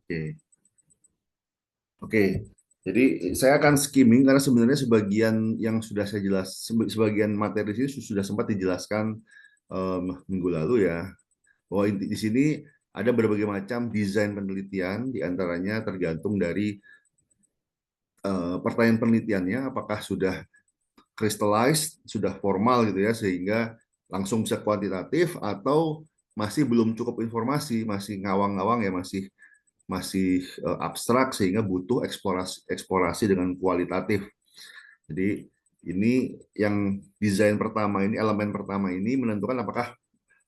Oke, oke. Jadi saya akan skimming karena sebenarnya sebagian yang sudah saya sebagian materi ini sudah sempat dijelaskan minggu lalu ya. Bahwa di sini ada berbagai macam desain penelitian, diantaranya tergantung dari pertanyaan penelitiannya, apakah sudah crystallized, sudah formal gitu ya, sehingga langsung bisa kuantitatif atau masih belum cukup informasi, masih ngawang-ngawang ya, masih masih abstrak sehingga butuh eksplorasi eksplorasi dengan kualitatif. Jadi ini yang desain pertama ini, elemen pertama ini menentukan apakah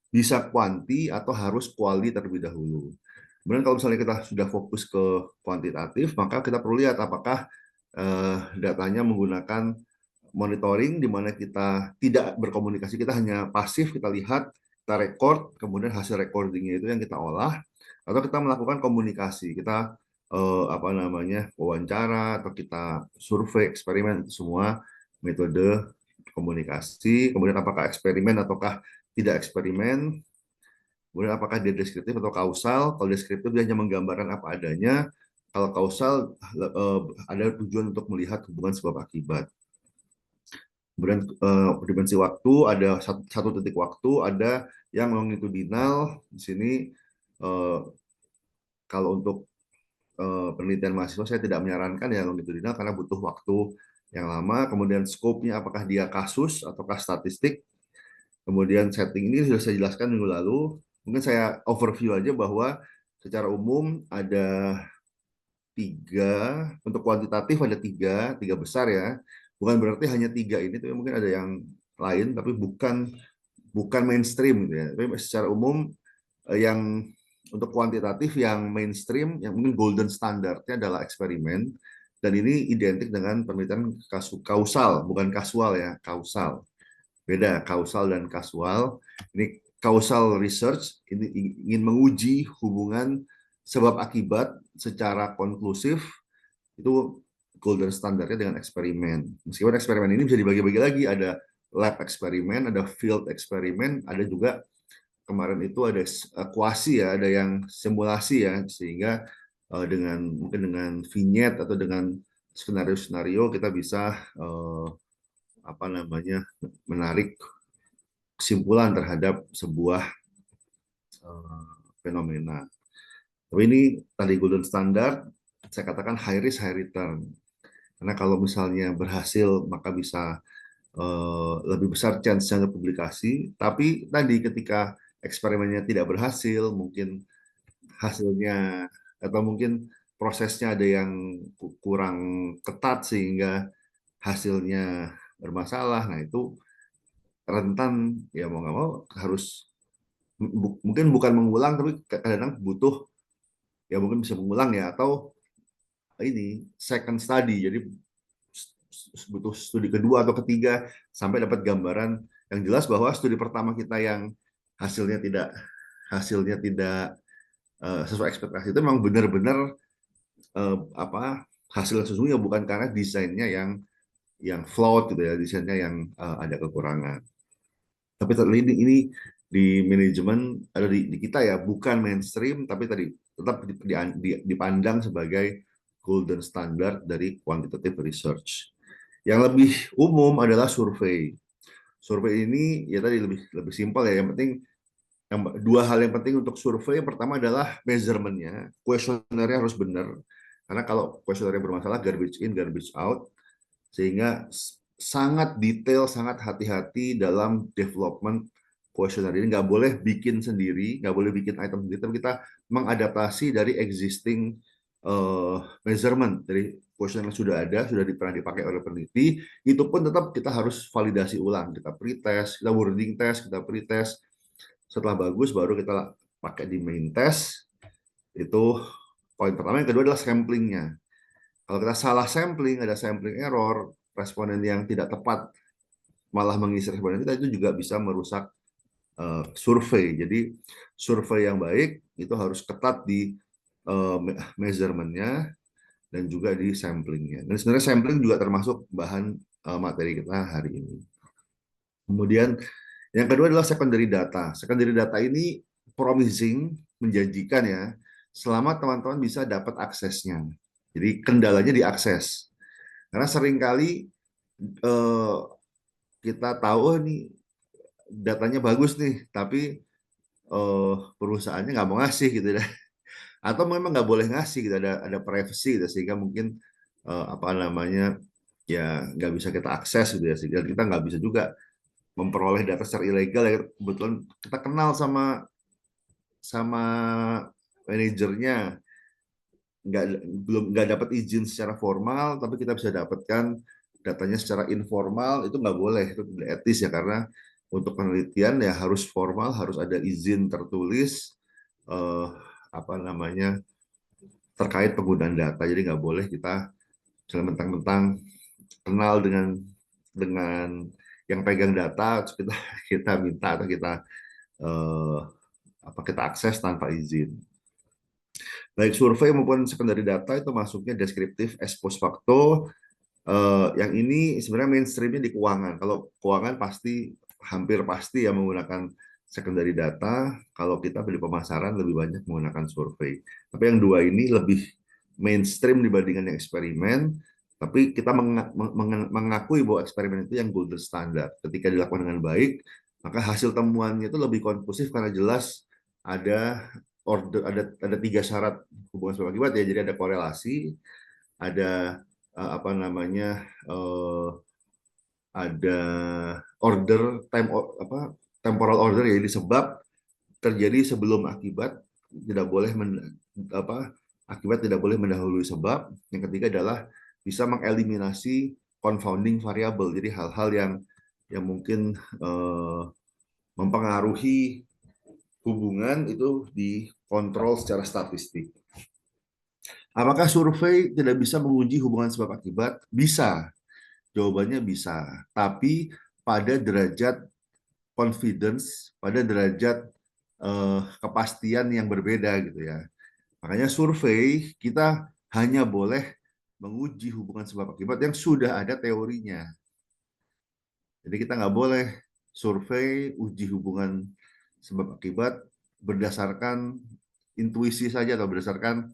bisa kuanti atau harus kuali terlebih dahulu. Kemudian kalau misalnya kita sudah fokus ke kuantitatif, maka kita perlu lihat apakah datanya menggunakan monitoring di mana kita tidak berkomunikasi, kita hanya pasif, kita lihat, kita record, kemudian hasil recordingnya itu yang kita olah, atau kita melakukan komunikasi, kita apa namanya wawancara atau kita survei, eksperimen, itu semua metode komunikasi. Kemudian apakah eksperimen ataukah tidak eksperimen, kemudian apakah dia deskriptif atau kausal. Kalau deskriptif dia hanya menggambarkan apa adanya, kalau kausal ada tujuan untuk melihat hubungan sebab akibat. Kemudian dimensi waktu ada satu titik waktu, ada yang longitudinal. Di sini eh, kalau untuk penelitian mahasiswa saya tidak menyarankan ya longitudinal karena butuh waktu yang lama. Kemudian scope-nya apakah dia kasus ataukah statistik. Kemudian setting ini sudah saya jelaskan minggu lalu. Mungkin saya overview aja bahwa secara umum ada tiga, untuk kuantitatif ada tiga besar ya. Bukan berarti hanya tiga ini, tapi mungkin ada yang lain, tapi bukan bukan mainstream gitu ya. Tapi secara umum yang untuk kuantitatif yang mainstream, yang mungkin golden standardnya adalah eksperimen, dan ini identik dengan penelitian kausal, bukan kasual ya, kausal. Beda kausal dan kasual. Ini causal research, ini ingin menguji hubungan sebab akibat secara konklusif, itu golden standardnya dengan eksperimen. Meskipun eksperimen ini bisa dibagi-bagi lagi, ada lab eksperimen, ada field eksperimen, ada juga kemarin itu ada kuasi ya, ada yang simulasi ya, sehingga dengan mungkin dengan vignette atau dengan skenario-skenario kita bisa apa namanya menarik kesimpulan terhadap sebuah fenomena. Tapi ini tadi golden standard, saya katakan high risk high return. Karena kalau misalnya berhasil maka bisa lebih besar chance-nya untuk publikasi. Tapi tadi ketika eksperimennya tidak berhasil, mungkin hasilnya atau mungkin prosesnya ada yang kurang ketat sehingga hasilnya bermasalah. Nah itu rentan ya mau nggak mau harus mungkin bukan mengulang tapi kadang-kadang butuh ya mungkin bisa mengulang ya atau ini second study jadi butuh studi kedua atau ketiga sampai dapat gambaran yang jelas bahwa studi pertama kita yang hasilnya tidak hasilnya tidak sesuai ekspektasi itu memang benar-benar apa hasil sesungguhnya bukan karena desainnya yang flawed gitu ya desainnya yang ada kekurangan. Tapi ini di manajemen ada di kita ya bukan mainstream tapi tadi tetap dipandang sebagai golden standard dari quantitative research. Yang lebih umum adalah survei. Survei ini ya tadi lebih lebih simpel ya. Yang penting dua hal yang penting untuk survei. Yang pertama adalah measurementnya, kuesionernya harus benar. Karena kalau kuesionernya bermasalah, garbage in, garbage out, sehingga sangat detail, sangat hati-hati dalam development kuesioner ini. Nggak boleh bikin sendiri, nggak boleh bikin item sendiri, tapi kita mengadaptasi dari existing measurement dari kuesioner yang sudah ada, sudah pernah dipakai oleh peneliti. Itu pun tetap kita harus validasi ulang. Kita pretest, kita wording test, kita pretest. Setelah bagus, baru kita pakai di main test. Itu poin pertama. Yang kedua adalah samplingnya. Kalau kita salah sampling, ada sampling error, responden yang tidak tepat malah mengisi responden kita itu juga bisa merusak survei. Jadi survei yang baik itu harus ketat di measurementnya dan juga di samplingnya. Dan sebenarnya sampling juga termasuk bahan materi kita hari ini. Kemudian yang kedua adalah secondary data. Secondary data ini promising, menjanjikan ya. selama teman-teman bisa dapat aksesnya. Jadi kendalanya di akses. Karena seringkali eh, kita tahu oh, nih datanya bagus nih, tapi perusahaannya nggak mau ngasih gitu ya. Atau memang nggak boleh ngasih gitu, ada privacy gitu, sehingga mungkin apa namanya ya nggak bisa kita akses gitu ya, sehingga kita nggak bisa juga memperoleh data secara ilegal ya. Kebetulan kita kenal sama sama manajernya, nggak belum nggak dapat izin secara formal, tapi kita bisa dapatkan datanya secara informal, itu nggak boleh, itu tidak etis ya, karena untuk penelitian ya harus formal, harus ada izin tertulis eh, apa namanya terkait penggunaan data. Jadi nggak boleh kita misalnya mentang-mentang kenal dengan yang pegang data, terus kita minta atau eh, kita akses tanpa izin. Baik survei maupun secondary data itu masuknya deskriptif, ex post facto. Yang ini sebenarnya mainstreamnya di keuangan. Kalau keuangan pasti hampir pasti ya menggunakan secondary data. Kalau kita beli pemasaran lebih banyak menggunakan survei. Tapi yang dua ini lebih mainstream dibandingkan yang eksperimen. Tapi kita mengakui bahwa eksperimen itu yang golden standard. Ketika dilakukan dengan baik, maka hasil temuannya itu lebih konklusif karena jelas ada ada tiga syarat hubungan sebab akibat ya. Jadi ada korelasi, ada apa namanya ada order temporal order ya, jadi sebab terjadi sebelum akibat, tidak boleh akibat tidak boleh mendahului sebab. Yang ketiga adalah bisa mengeliminasi confounding variable, jadi hal-hal yang mungkin mempengaruhi hubungan itu dikontrol secara statistik. Apakah survei tidak bisa menguji hubungan sebab akibat? Bisa. Jawabannya bisa, tapi pada derajat confidence, pada derajat kepastian yang berbeda gitu ya. Makanya survei kita hanya boleh menguji hubungan sebab akibat yang sudah ada teorinya. Jadi kita nggak boleh survei uji hubungan sebab akibat berdasarkan intuisi saja atau berdasarkan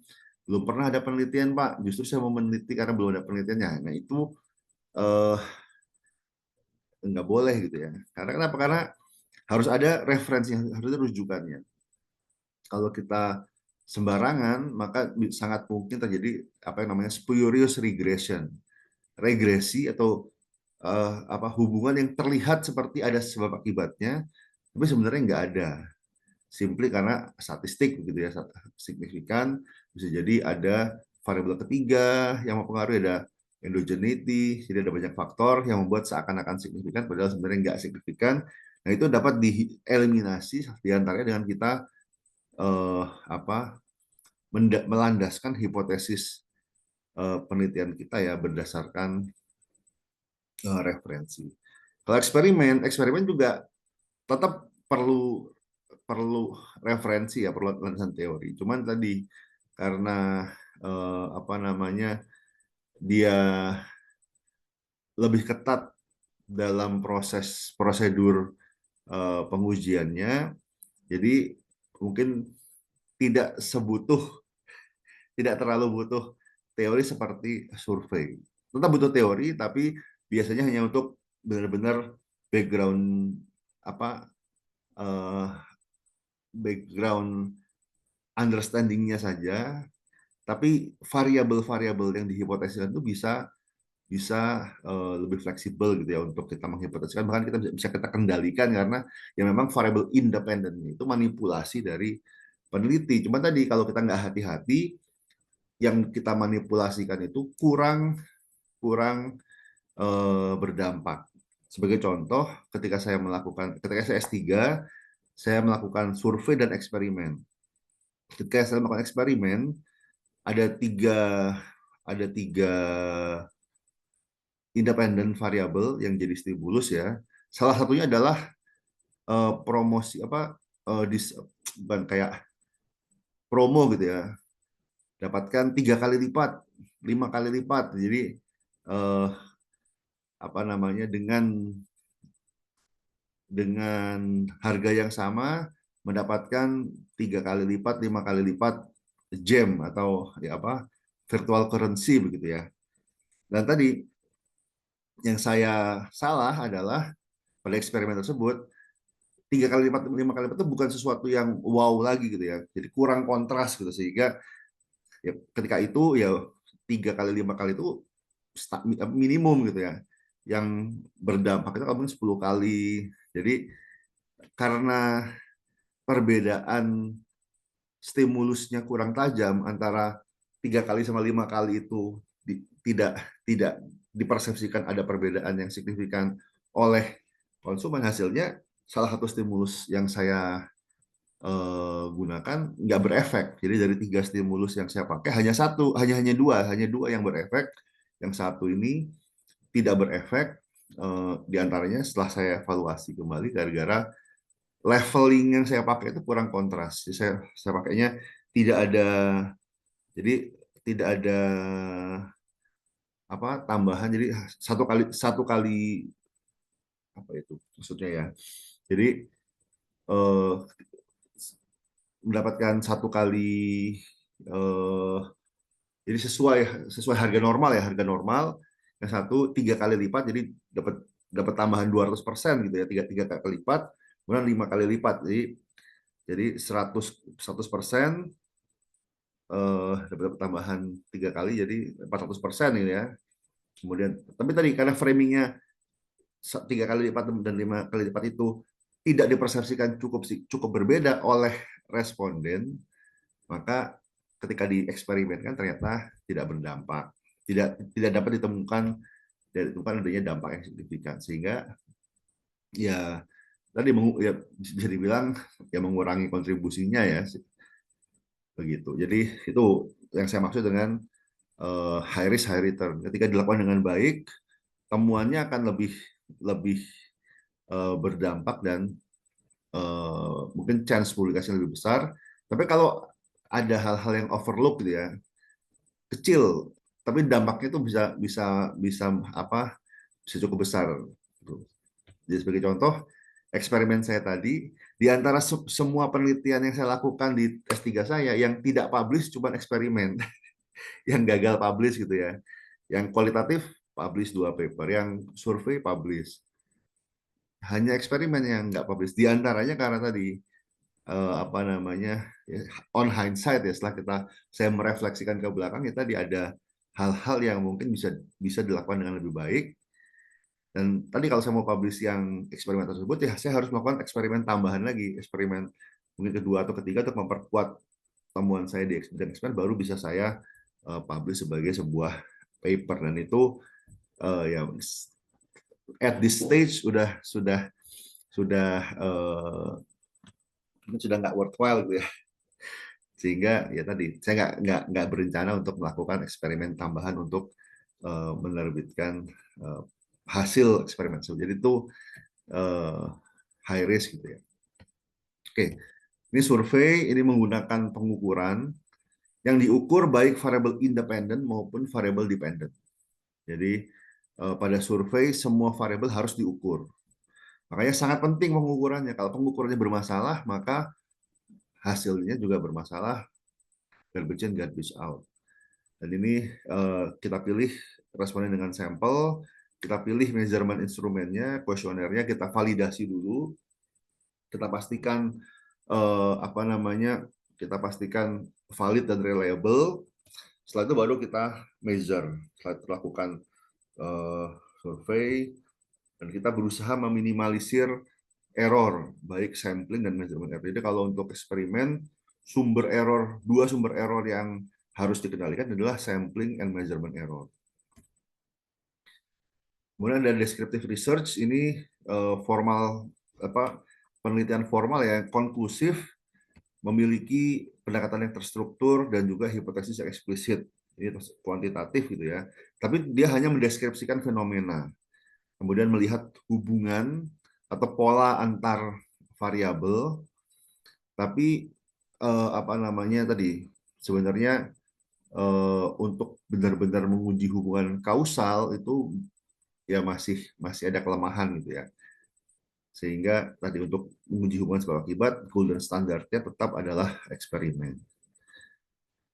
belum pernah ada penelitian Pak, justru saya mau meneliti karena belum ada penelitiannya. Nah itu eh, nggak boleh gitu ya. Karena kenapa? Karena harus ada referensi, harus ada rujukannya. Kalau kita sembarangan, maka sangat mungkin terjadi apa yang namanya spurious regression, regresi atau hubungan yang terlihat seperti ada sebab akibatnya, tapi sebenarnya nggak ada. Simply karena statistik begitu ya, signifikan. Bisa jadi ada variabel ketiga yang mempengaruhi, ada endogeneity, jadi ada banyak faktor yang membuat seakan-akan signifikan padahal sebenarnya nggak signifikan. Nah itu dapat dieliminasi diantaranya dengan kita eh, apa melandaskan hipotesis penelitian kita ya berdasarkan referensi. Kalau eksperimen juga tetap perlu perlu referensi ya, perlu landasan teori. Cuman tadi karena apa namanya dia lebih ketat dalam proses prosedur pengujiannya, jadi mungkin tidak tidak terlalu butuh teori seperti survei. Tetap butuh teori, tapi biasanya hanya untuk benar-benar background apa uh, background understanding-nya saja, tapi variabel-variabel yang dihipotesiskan itu bisa bisa lebih fleksibel gitu ya untuk kita menghipotesiskan, bahkan kita bisa kita kendalikan karena ya memang variabel independen itu manipulasi dari peneliti. Cuma tadi kalau kita nggak hati-hati, yang kita manipulasikan itu kurang kurang berdampak. Sebagai contoh, ketika saya S3, saya melakukan survei dan eksperimen. Ketika saya melakukan eksperimen, ada tiga ada tiga independen variabel yang jadi stimulus ya. Salah satunya adalah promosi apa bukan kayak promo gitu ya. Dapatkan 3 kali lipat, 5 kali lipat. Jadi eh, apa namanya dengan harga yang sama mendapatkan 3 kali lipat, 5 kali lipat gem atau ya apa virtual currency begitu ya. Dan tadi yang saya salah adalah pada eksperimen tersebut 3 kali lipat, 5 kali lipat itu bukan sesuatu yang wow lagi gitu ya. Jadi kurang kontras gitu sehingga ya ketika itu ya 3 kali 5 kali itu minimum gitu ya. Yang berdampak itu kamu 10 kali. Jadi karena perbedaan stimulusnya kurang tajam antara 3 kali sama 5 kali itu tidak dipersepsikan ada perbedaan yang signifikan oleh konsumen, hasilnya salah satu stimulus yang saya gunakan nggak berefek. Jadi dari 3 stimulus yang saya pakai hanya satu, hanya dua yang berefek. Yang satu ini tidak berefek. Di antaranya setelah saya evaluasi kembali gara-gara leveling yang saya pakai itu kurang kontras. Jadi saya pakainya tidak ada, jadi tidak ada apa tambahan. Jadi satu kali apa itu maksudnya ya. Jadi eh, mendapatkan 1 kali eh, jadi sesuai sesuai harga normal ya, harga normal. Yang satu 3 kali lipat, jadi dapat dapat tambahan 200% gitu ya, tiga kali lipat, kemudian 5 kali lipat. Jadi 100% dapat tambahan 3 kali, jadi 400% gitu ya. Kemudian tapi tadi karena framingnya 3 kali lipat dan 5 kali lipat itu tidak dipersepsikan cukup berbeda oleh responden, maka ketika dieksperimenkan ternyata tidak berdampak, tidak dapat ditemukan adanya dampak yang signifikan, sehingga ya tadi ya bisa dibilang ya mengurangi kontribusinya ya begitu. Jadi itu yang saya maksud dengan high risk high return. Ketika dilakukan dengan baik, temuannya akan lebih lebih berdampak dan mungkin chance publikasi lebih besar. Tapi kalau ada hal-hal yang overlook gitu ya, kecil, tapi dampaknya itu bisa bisa bisa apa? Bisa cukup besar. Jadi sebagai contoh, eksperimen saya tadi, di antara semua penelitian yang saya lakukan di S3 saya, yang tidak publish cuma eksperimen, yang gagal publish gitu ya. Yang kualitatif publish 2 paper, yang survei publish. Hanya eksperimen yang nggak publish. Di antaranya karena tadi apa namanya ya, on hindsight ya, setelah saya merefleksikan ke belakang ya tadi ada hal-hal yang mungkin bisa bisa dilakukan dengan lebih baik. Dan tadi kalau saya mau publish yang eksperimen tersebut ya saya harus melakukan eksperimen tambahan lagi, eksperimen mungkin kedua atau ketiga untuk memperkuat temuan saya di eksperimen, baru bisa saya publish sebagai sebuah paper. Dan itu ya at this stage sudah nggak worthwhile gitu ya. Sehingga ya tadi saya nggak berencana untuk melakukan eksperimen tambahan untuk menerbitkan hasil eksperimen. Jadi itu high risk gitu ya. Oke, ini survei, ini menggunakan pengukuran yang diukur baik variabel independen maupun variabel dependent. Jadi pada survei semua variabel harus diukur. Makanya sangat penting pengukurannya. Kalau pengukurannya bermasalah, maka hasilnya juga bermasalah, garbage in, garbage out. Dan ini kita pilih responden dengan sampel, kita pilih measurement instrumennya, kuesionernya, kita validasi dulu, kita pastikan apa namanya, kita pastikan valid dan reliable. Setelah itu baru kita measure. Setelah itu lakukan survei dan kita berusaha meminimalisir error baik sampling dan measurement error. Jadi kalau untuk eksperimen dua sumber error yang harus dikendalikan adalah sampling and measurement error. Kemudian ada descriptive research, ini formal penelitian formal yang konklusif, memiliki pendekatan yang terstruktur dan juga hipotesis yang eksplisit. Ini kuantitatif gitu ya. Tapi dia hanya mendeskripsikan fenomena. Kemudian melihat hubungan atau pola antar variabel, tapi apa namanya tadi sebenarnya untuk benar-benar menguji hubungan kausal itu ya masih ada kelemahan gitu ya. Sehingga tadi untuk menguji hubungan sebab akibat golden standardnya tetap adalah eksperimen.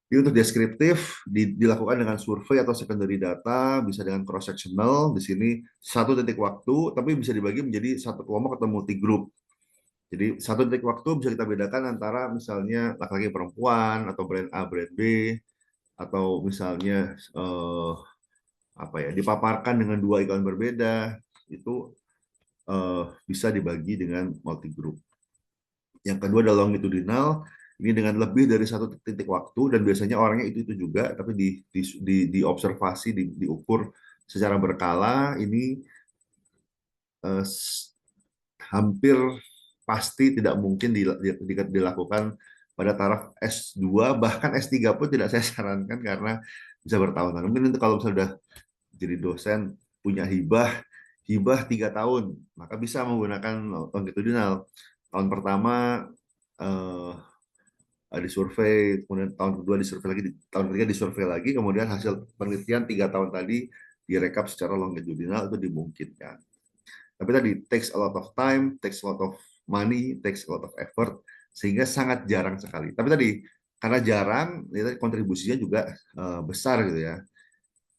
Jadi untuk deskriptif dilakukan dengan survei atau secondary data, bisa dengan cross sectional. Di sini satu titik waktu, tapi bisa dibagi menjadi satu kelompok atau multi group. Jadi satu titik waktu bisa kita bedakan antara misalnya laki-laki perempuan atau brand A, brand B, atau misalnya apa ya dipaparkan dengan dua iklan berbeda itu bisa dibagi dengan multi group. Yang kedua adalah longitudinal, ini dengan lebih dari satu titik waktu dan biasanya orangnya itu juga, tapi diobservasi, diukur secara berkala. Ini eh, hampir pasti tidak mungkin dilakukan pada taraf S2, bahkan S3 pun tidak saya sarankan karena bisa bertahun-tahun. Mungkin itu kalau misalnya sudah jadi dosen punya hibah hibah 3 tahun, maka bisa menggunakan longitudinal. Tahun pertama eh, disurvei, kemudian tahun kedua disurvei lagi, tahun ketiga disurvei lagi, kemudian hasil penelitian 3 tahun tadi direkap secara longitudinal, itu dimungkinkan. Tapi tadi takes a lot of time, takes a lot of money, takes a lot of effort, sehingga sangat jarang sekali. Tapi tadi karena jarang, ya, kontribusinya juga besar gitu ya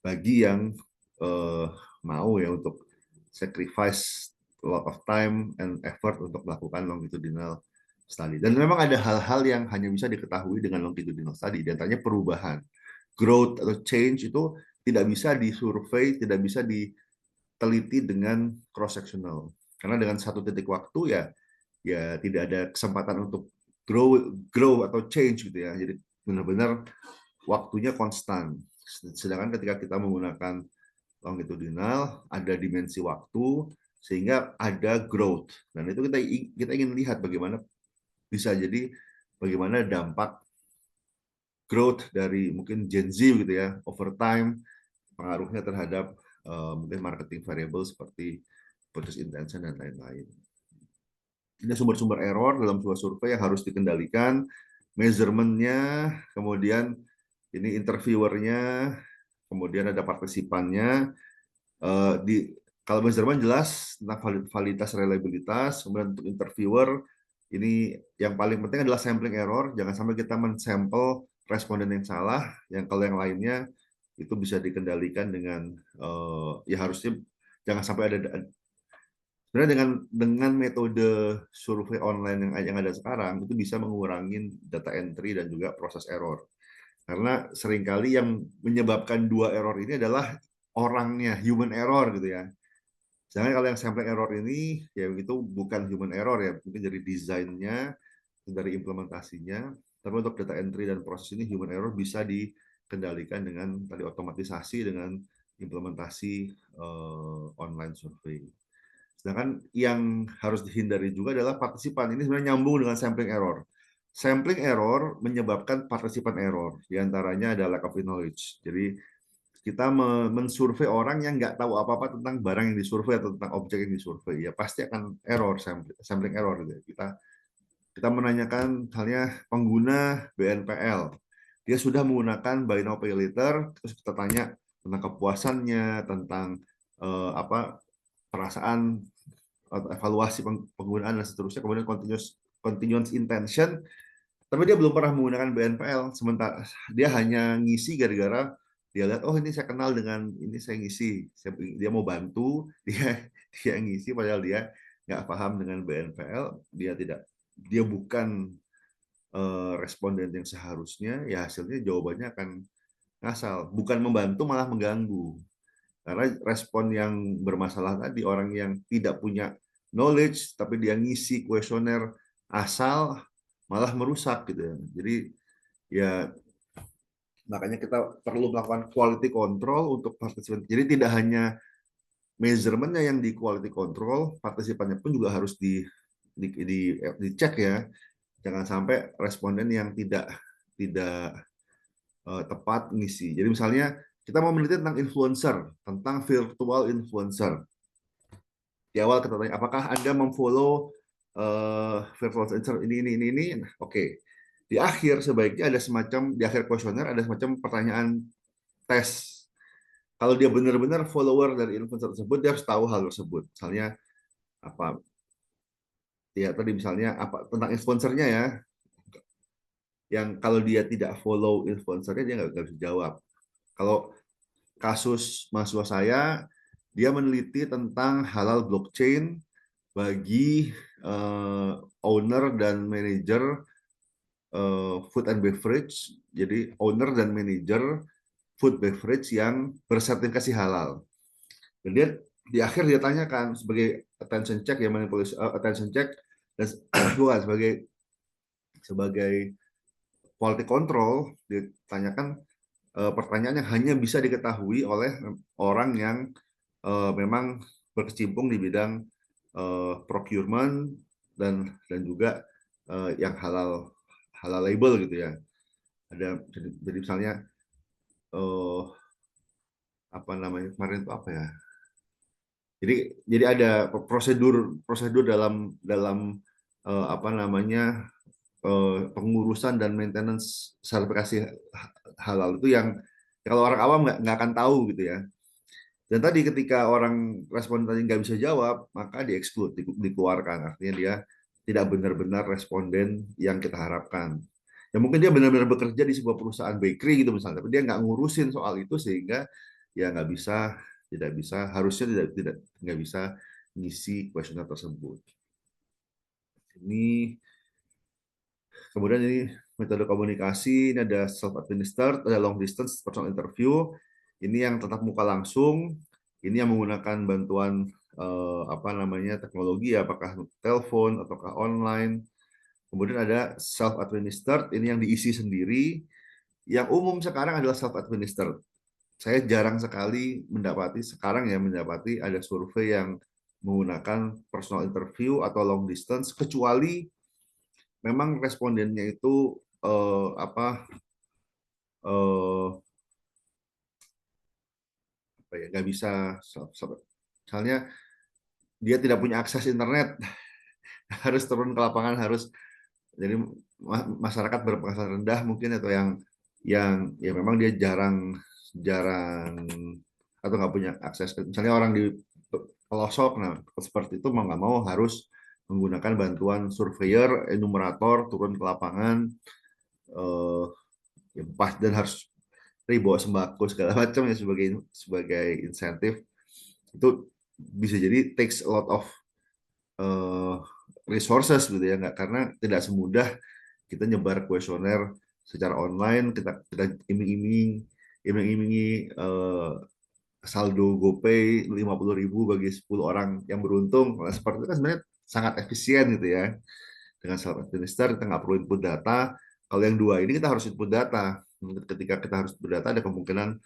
bagi yang uh, mau ya untuk sacrifice a lot of time and effort untuk melakukan longitudinal study. Dan memang ada hal-hal yang hanya bisa diketahui dengan longitudinal study, di antaranya perubahan, growth atau change itu tidak bisa disurvei, tidak bisa diteliti dengan cross sectional. Karena dengan satu titik waktu ya tidak ada kesempatan untuk grow atau change gitu ya. Jadi benar-benar waktunya konstan. Sedangkan ketika kita menggunakan longitudinal, ada dimensi waktu, sehingga ada growth. Dan itu kita ingin lihat bagaimana bisa jadi bagaimana dampak growth dari mungkin Gen Z gitu ya, over time, pengaruhnya terhadap mungkin marketing variable seperti purchase intention dan lain-lain. Ini sumber-sumber error dalam sebuah survei yang harus dikendalikan, measurement-nya, kemudian ini interviewernya, kemudian ada partisipannya. Di kalau measurement jelas tentang validitas, reliabilitas, kemudian untuk interviewer ini yang paling penting adalah sampling error. Jangan sampai kita mensampel responden yang salah. Yang kalau yang lainnya itu bisa dikendalikan dengan ya harusnya jangan sampai ada. Sebenarnya dengan metode survei online yang ada sekarang itu bisa mengurangi data entry dan juga proses error. Karena seringkali yang menyebabkan dua error ini adalah orangnya, human error gitu ya. Sedangkan kalau yang sampling error ini ya itu bukan human error ya, mungkin dari desainnya, dari implementasinya. Tapi untuk data entry dan proses ini human error bisa dikendalikan dengan tadi otomatisasi dengan implementasi online survei. Sedangkan yang harus dihindari juga adalah partisipan. Ini sebenarnya nyambung dengan sampling error. Sampling error menyebabkan partisipan error. Di antaranya ada lack of knowledge. Jadi kita mensurvei orang yang nggak tahu apa-apa tentang barang yang disurvei atau tentang objek yang disurvei. Ya pasti akan error, sampling error. Gitu. Kita menanyakan halnya pengguna BNPL. Dia sudah menggunakan buy now pay later, terus kita tanya tentang kepuasannya, tentang apa perasaan evaluasi penggunaan dan seterusnya, kemudian continuous intention, tapi dia belum pernah menggunakan BNPL, sementara dia hanya ngisi gara-gara dia lihat oh ini saya kenal dengan ini, saya ngisi, dia mau bantu, dia ngisi padahal dia nggak paham dengan BNPL, dia bukan responden yang seharusnya, ya hasilnya jawabannya akan ngasal, bukan membantu malah mengganggu. Karena respon yang bermasalah tadi orang yang tidak punya knowledge tapi dia ngisi kuesioner asal malah merusak gitu ya. Jadi ya makanya kita perlu melakukan quality control untuk partisipan. Jadi tidak hanya measurementnya yang di quality control, partisipannya pun juga harus dicek ya. Jangan sampai responden yang tidak tepat ngisi. Jadi misalnya kita mau meneliti tentang influencer, tentang virtual influencer. Di awal kita tanya, apakah Anda memfollow virtual influencer ini? Nah, oke. Di akhir sebaiknya ada semacam di akhir kuesioner ada semacam pertanyaan tes. Kalau dia benar-benar follower dari influencer tersebut, dia harus tahu hal tersebut. Misalnya apa? Ya tadi misalnya apa tentang influencernya ya. yang kalau dia tidak follow influencernya dia nggak bisa jawab. Kalau kasus mahasiswa saya, dia meneliti tentang halal blockchain bagi owner dan manajer food and beverage. Jadi owner dan manajer food beverage yang bersertifikasi halal. Dan dia di akhir dia tanyakan sebagai attention check, ya manipulasi attention check, dan bukan sebagai sebagai quality control, ditanyakan pertanyaan yang hanya bisa diketahui oleh orang yang memang berkecimpung di bidang procurement dan juga yang halal halal label gitu ya. Ada jadi misalnya uh, apa namanya kemarin itu apa ya? Jadi ada prosedur prosedur dalam dalam apa namanya pengurusan dan maintenance sertifikasi halal itu yang kalau orang awam nggak akan tahu gitu ya. Dan tadi ketika orang respon tadi nggak bisa jawab, maka di-exclude, dikeluarkan. Artinya dia tidak benar-benar responden yang kita harapkan. Ya mungkin dia benar-benar bekerja di sebuah perusahaan bakery gitu misalnya, tapi dia nggak ngurusin soal itu sehingga ya nggak bisa, tidak bisa, harusnya tidak nggak bisa ngisi kuesioner tersebut. Ini kemudian ini metode komunikasi, ini ada self-administered, ada long distance personal interview, ini yang tetap muka langsung, ini yang menggunakan bantuan apa namanya teknologi, apakah telepon ataukah online. Kemudian ada self-administered, ini yang diisi sendiri. Yang umum sekarang adalah self-administered. Saya jarang sekali mendapati sekarang ya mendapati ada survei yang menggunakan personal interview atau long distance, kecuali memang respondennya itu eh, apa ya nggak bisa misalnya dia tidak punya akses internet harus turun ke lapangan harus jadi masyarakat berpenghasilan rendah mungkin atau yang ya memang dia jarang jarang atau nggak punya akses misalnya orang di pelosok nah seperti itu mau nggak mau harus menggunakan bantuan surveyor enumerator turun ke lapangan eh, ya, pas dan harus bawa sembako segala macam ya sebagai sebagai insentif itu bisa jadi takes a lot of uh, resources gitu ya nggak karena tidak semudah kita nyebar kuesioner secara online kita iming-imingi saldo GoPay 50.000 bagi 10 orang yang beruntung nah, seperti itu kan sebenarnya sangat efisien gitu ya dengan self administer kita nggak perlu input data kalau yang dua ini kita harus input data ketika kita harus berdata ada kemungkinan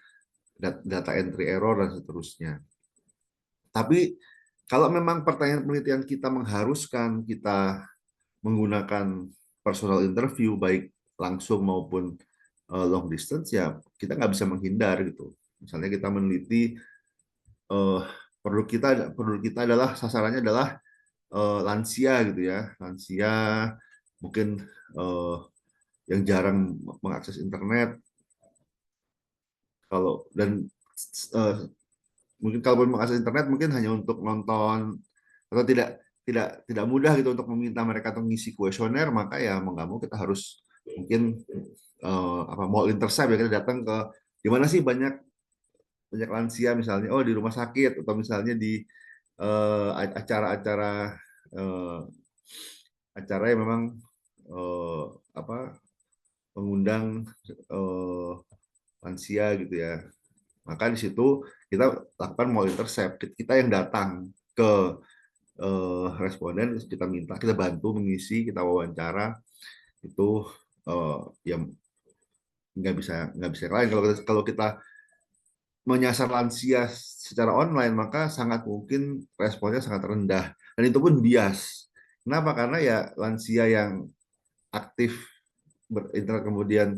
data entry error dan seterusnya. Tapi kalau memang pertanyaan penelitian kita mengharuskan kita menggunakan personal interview baik langsung maupun long distance ya kita nggak bisa menghindar gitu. Misalnya kita meneliti uh, produk kita adalah sasarannya adalah lansia gitu ya, lansia mungkin uh, yang jarang mengakses internet kalau dan uh, mungkin kalau mengakses internet mungkin hanya untuk nonton atau tidak mudah gitu untuk meminta mereka untuk mengisi kuesioner maka ya mau nggak mau kita harus mungkin apa mall intercept ya kita datang ke di mana sih banyak banyak lansia misalnya oh di rumah sakit atau misalnya di acara-acara uh, acara yang memang uh, apa mengundang uh, lansia gitu ya maka di situ kita lakukan mall intercept kita yang datang ke responden kita minta kita bantu mengisi kita wawancara itu yang nggak bisa yang lain kalau kita menyasar lansia secara online maka sangat mungkin responnya sangat rendah dan itu pun bias kenapa karena ya lansia yang aktif berinternet kemudian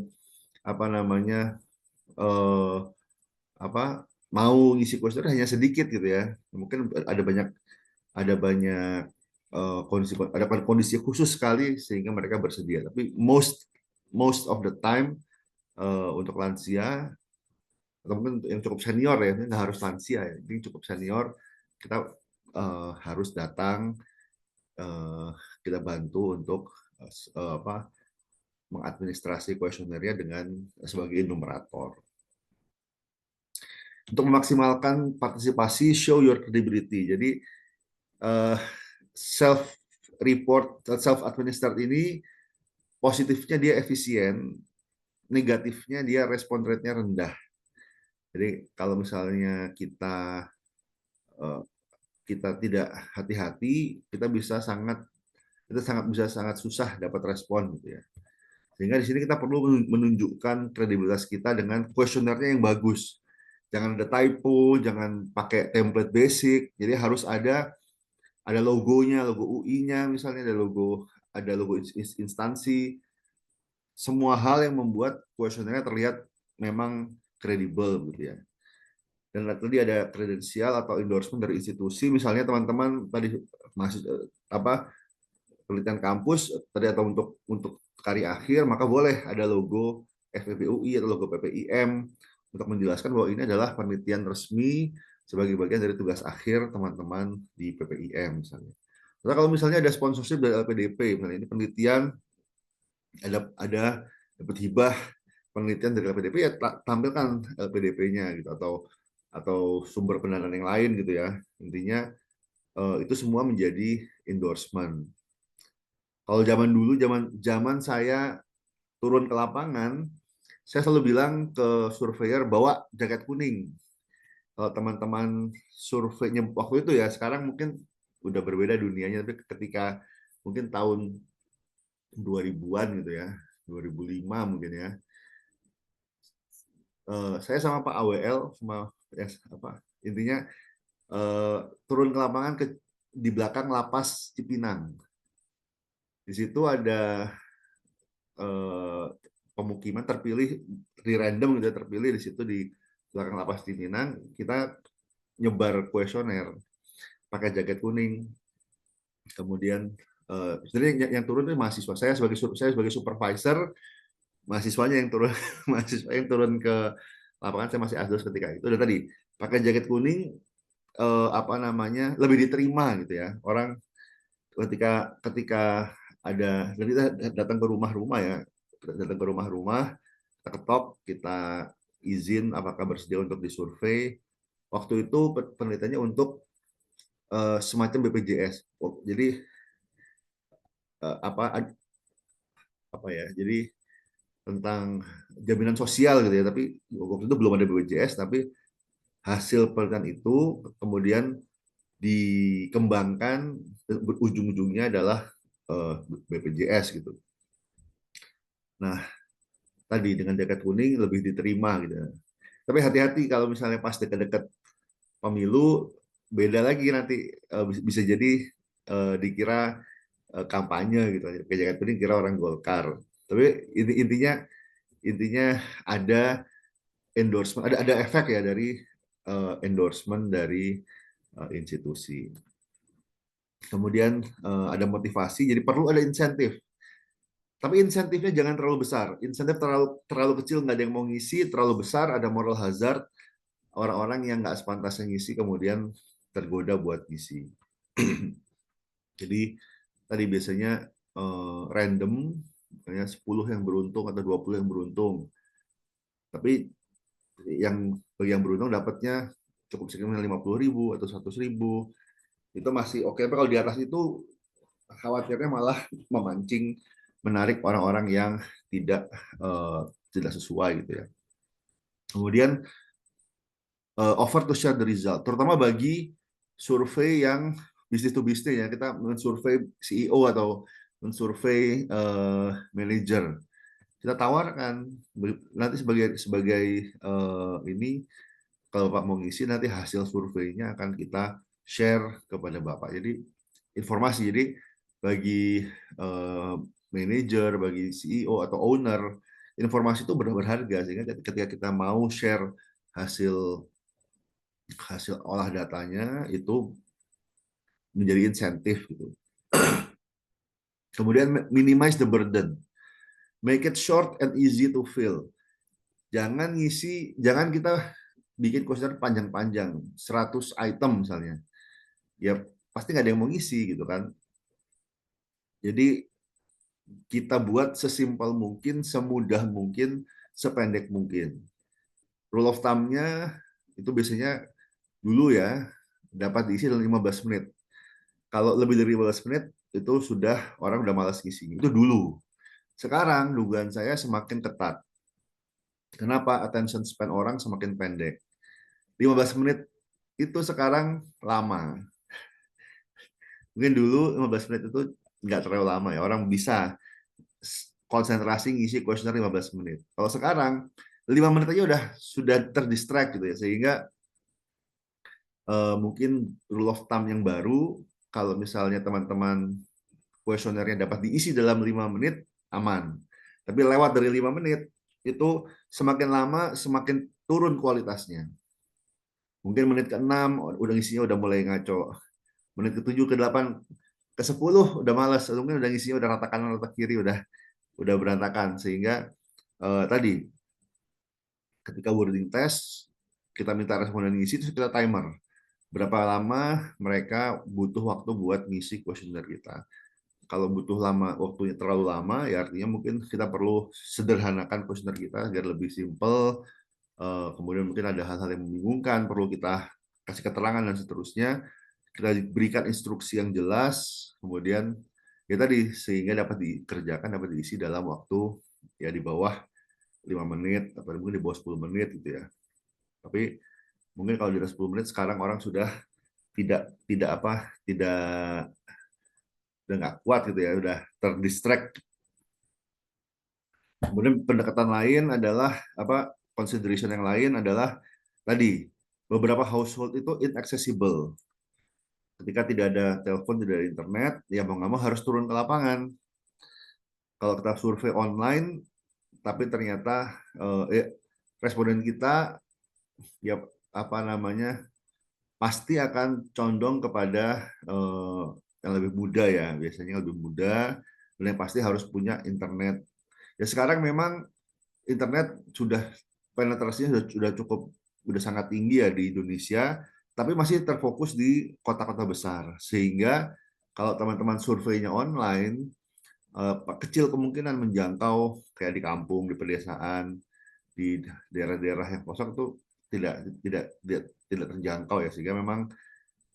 apa namanya eh, apa mau ngisi kuesioner hanya sedikit gitu ya mungkin ada banyak kondisi ada kondisi khusus sekali sehingga mereka bersedia. Tapi most of the time untuk lansia atau mungkin yang cukup senior ya, nggak harus lansia ya, ini cukup senior kita harus datang uh, kita bantu untuk apa mengadministrasi kuesionernya dengan sebagai enumerator. Untuk memaksimalkan partisipasi, show your credibility. Jadi self report, self administered ini positifnya dia efisien, negatifnya dia respon rate-nya rendah. Jadi kalau misalnya eh, kita tidak hati-hati, kita sangat susah dapat respon gitu ya. Sehingga di sini kita perlu menunjukkan kredibilitas kita dengan kuesionernya yang bagus. Jangan ada typo, jangan pakai template basic. Jadi harus ada logonya, logo UI-nya misalnya, ada logo instansi. Semua hal yang membuat kuesionernya terlihat memang kredibel gitu ya. Dan tadi ada kredensial atau endorsement dari institusi, misalnya teman-teman tadi masih apa penelitian kampus tadi atau untuk karya akhir, maka boleh ada logo FEB UI atau logo PPIM untuk menjelaskan bahwa ini adalah penelitian resmi sebagai bagian dari tugas akhir teman-teman di PPIM misalnya. Karena kalau misalnya ada sponsorship dari LPDP, misalnya ini penelitian ada dapat hibah penelitian dari LPDP, ya tampilkan LPDP-nya gitu atau sumber pendanaan yang lain gitu ya. Intinya itu semua menjadi endorsement. Kalau zaman dulu, zaman saya turun ke lapangan, saya selalu bilang ke surveyor bawa jaket kuning. Kalau teman-teman surveinya waktu itu ya, sekarang mungkin udah berbeda dunianya, tapi ketika mungkin tahun 2000-an gitu ya, 2005 mungkin ya, saya sama Pak AWL, sama ya, intinya turun ke lapangan di belakang lapas Cipinang. Di situ ada pemukiman terpilih di random gitu, terpilih di situ di belakang lapas Cipinang. Kita nyebar kuesioner pakai jaket kuning. Kemudian sebenarnya yang turun itu mahasiswa. Saya sebagai supervisor, mahasiswanya yang turun, mahasiswa yang turun ke lapangan. Saya masih asdos ketika itu. Dan tadi pakai jaket kuning, lebih diterima gitu ya. Orang ketika ada, jadi kita datang ke rumah-rumah ya, datang ke rumah-rumah, kita ketok, kita izin apakah bersedia untuk disurvei. Waktu itu penelitiannya untuk semacam BPJS. Jadi apa ya? Jadi tentang jaminan sosial gitu ya. Tapi waktu itu belum ada BPJS, tapi hasil penelitian itu kemudian dikembangkan, ujung-ujungnya adalah BPJS gitu. Nah, tadi dengan jaket kuning lebih diterima gitu. Tapi hati-hati kalau misalnya pas dekat-dekat pemilu, beda lagi nanti, bisa jadi dikira kampanye gitu. Kayak jaket kuning kira orang Golkar. Tapi intinya ada endorsement, ada efek ya dari endorsement dari institusi. Kemudian ada motivasi, jadi perlu ada insentif. Tapi insentifnya jangan terlalu besar. Insentif terlalu kecil, nggak ada yang mau ngisi. Terlalu besar, ada moral hazard. Orang-orang yang nggak sepantasnya ngisi kemudian tergoda buat ngisi. Jadi tadi biasanya random, misalnya 10 yang beruntung atau 20 yang beruntung. Tapi bagi yang beruntung dapatnya cukup sekitar 50.000 atau 100.000. Itu masih oke. Tapi kalau di atas itu khawatirnya malah memancing, menarik orang-orang yang tidak tidak sesuai gitu ya. Kemudian offer to share the result, terutama bagi survei yang bisnis to bisnis ya, kita mensurvei CEO atau mensurvei manager. Kita tawarkan nanti sebagai ini, kalau Pak mau ngisi nanti hasil surveinya akan kita share kepada Bapak. Jadi informasi, jadi bagi manager, bagi CEO atau owner, informasi itu berharga, sehingga ketika kita mau share hasil olah datanya itu menjadi insentif gitu. Kemudian minimize the burden, make it short and easy to fill. Jangan kita bikin kuesioner panjang-panjang, 100 item misalnya. Ya pasti nggak ada yang mau ngisi gitu kan. Jadi kita buat sesimpel mungkin, semudah mungkin, sependek mungkin. Rule of thumb-nya itu biasanya dulu ya dapat diisi dalam 15 menit. Kalau lebih dari 15 menit itu sudah orang udah malas ngisi. Itu dulu. Sekarang dugaan saya semakin ketat. Kenapa attention span orang semakin pendek? 15 menit itu sekarang lama. Mungkin dulu 15 menit itu nggak terlalu lama ya. Orang bisa konsentrasi ngisi kuesioner 15 menit. Kalau sekarang 5 menit aja udah sudah terdistract gitu ya. Sehingga mungkin rule of thumb yang baru, kalau misalnya teman-teman kuesionernya dapat diisi dalam 5 menit, aman. Tapi lewat dari 5 menit, itu semakin lama semakin turun kualitasnya. Mungkin menit ke-6 udah isinya udah mulai ngaco. Menit ke-7 ke-8 ke-10 udah malas. Mungkin udah isinya udah rata kanan rata kiri udah berantakan, sehingga tadi ketika wording test kita minta responden ngisi, terus kita timer berapa lama mereka butuh waktu buat ngisi kuesioner kita. Kalau butuh lama, waktunya terlalu lama, ya artinya mungkin kita perlu sederhanakan kuesioner kita agar lebih simpel. Kemudian mungkin ada hal-hal yang membingungkan, perlu kita kasih keterangan dan seterusnya. Kita berikan instruksi yang jelas, kemudian ya tadi sehingga dapat dikerjakan, dapat diisi dalam waktu ya di bawah 5 menit atau mungkin di bawah 10 menit gitu ya. Tapi mungkin kalau di atas 10 menit sekarang orang sudah tidak apa tidak udah nggak kuat gitu ya, udah terdistract. Kemudian pendekatan lain adalah apa, consideration yang lain adalah tadi beberapa household itu inaccessible. Ketika tidak ada telepon, tidak ada internet, ya mau nggak mau harus turun ke lapangan. Kalau kita survei online, tapi ternyata responden kita ya apa namanya pasti akan condong kepada yang lebih muda ya, biasanya lebih muda, dan yang pasti harus punya internet. Ya sekarang memang internet sudah penetrasinya sudah cukup sudah sangat tinggi ya di Indonesia, tapi masih terfokus di kota-kota besar. Sehingga kalau teman-teman surveinya online, kecil kemungkinan menjangkau kayak di kampung, di pedesaan, di daerah-daerah yang kosong itu tidak tidak tidak tidak terjangkau ya, sehingga memang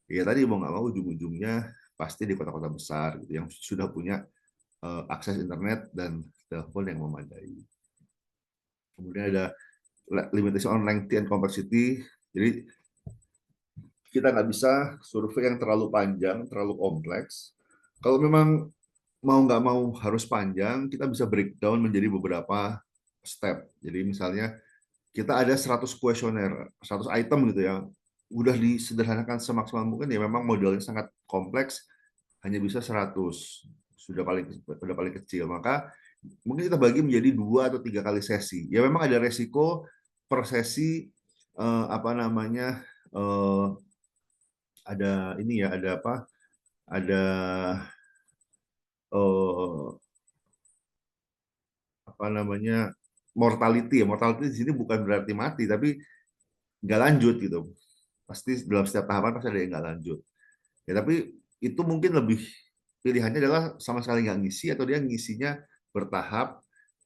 ya tadi mau nggak mau ujung-ujungnya pasti di kota-kota besar gitu yang sudah punya akses internet dan telepon yang memadai. Kemudian ada limitation on length and complexity. Jadi kita nggak bisa survei yang terlalu panjang, terlalu kompleks. Kalau memang mau nggak mau harus panjang, kita bisa breakdown menjadi beberapa step. Jadi misalnya kita ada 100 kuesioner, 100 item gitu ya. Udah disederhanakan semaksimal mungkin ya, memang modelnya sangat kompleks, hanya bisa 100. Sudah paling kecil. Maka mungkin kita bagi menjadi 2 atau 3 kali sesi. Ya memang ada resiko per sesi apa namanya ada ini ya, ada apa? Ada eh, apa namanya mortality ya. Mortality di sini bukan berarti mati, tapi nggak lanjut gitu. Pasti dalam setiap tahapan pasti ada yang nggak lanjut. Ya tapi itu mungkin lebih pilihannya adalah sama sekali nggak ngisi atau dia ngisinya bertahap,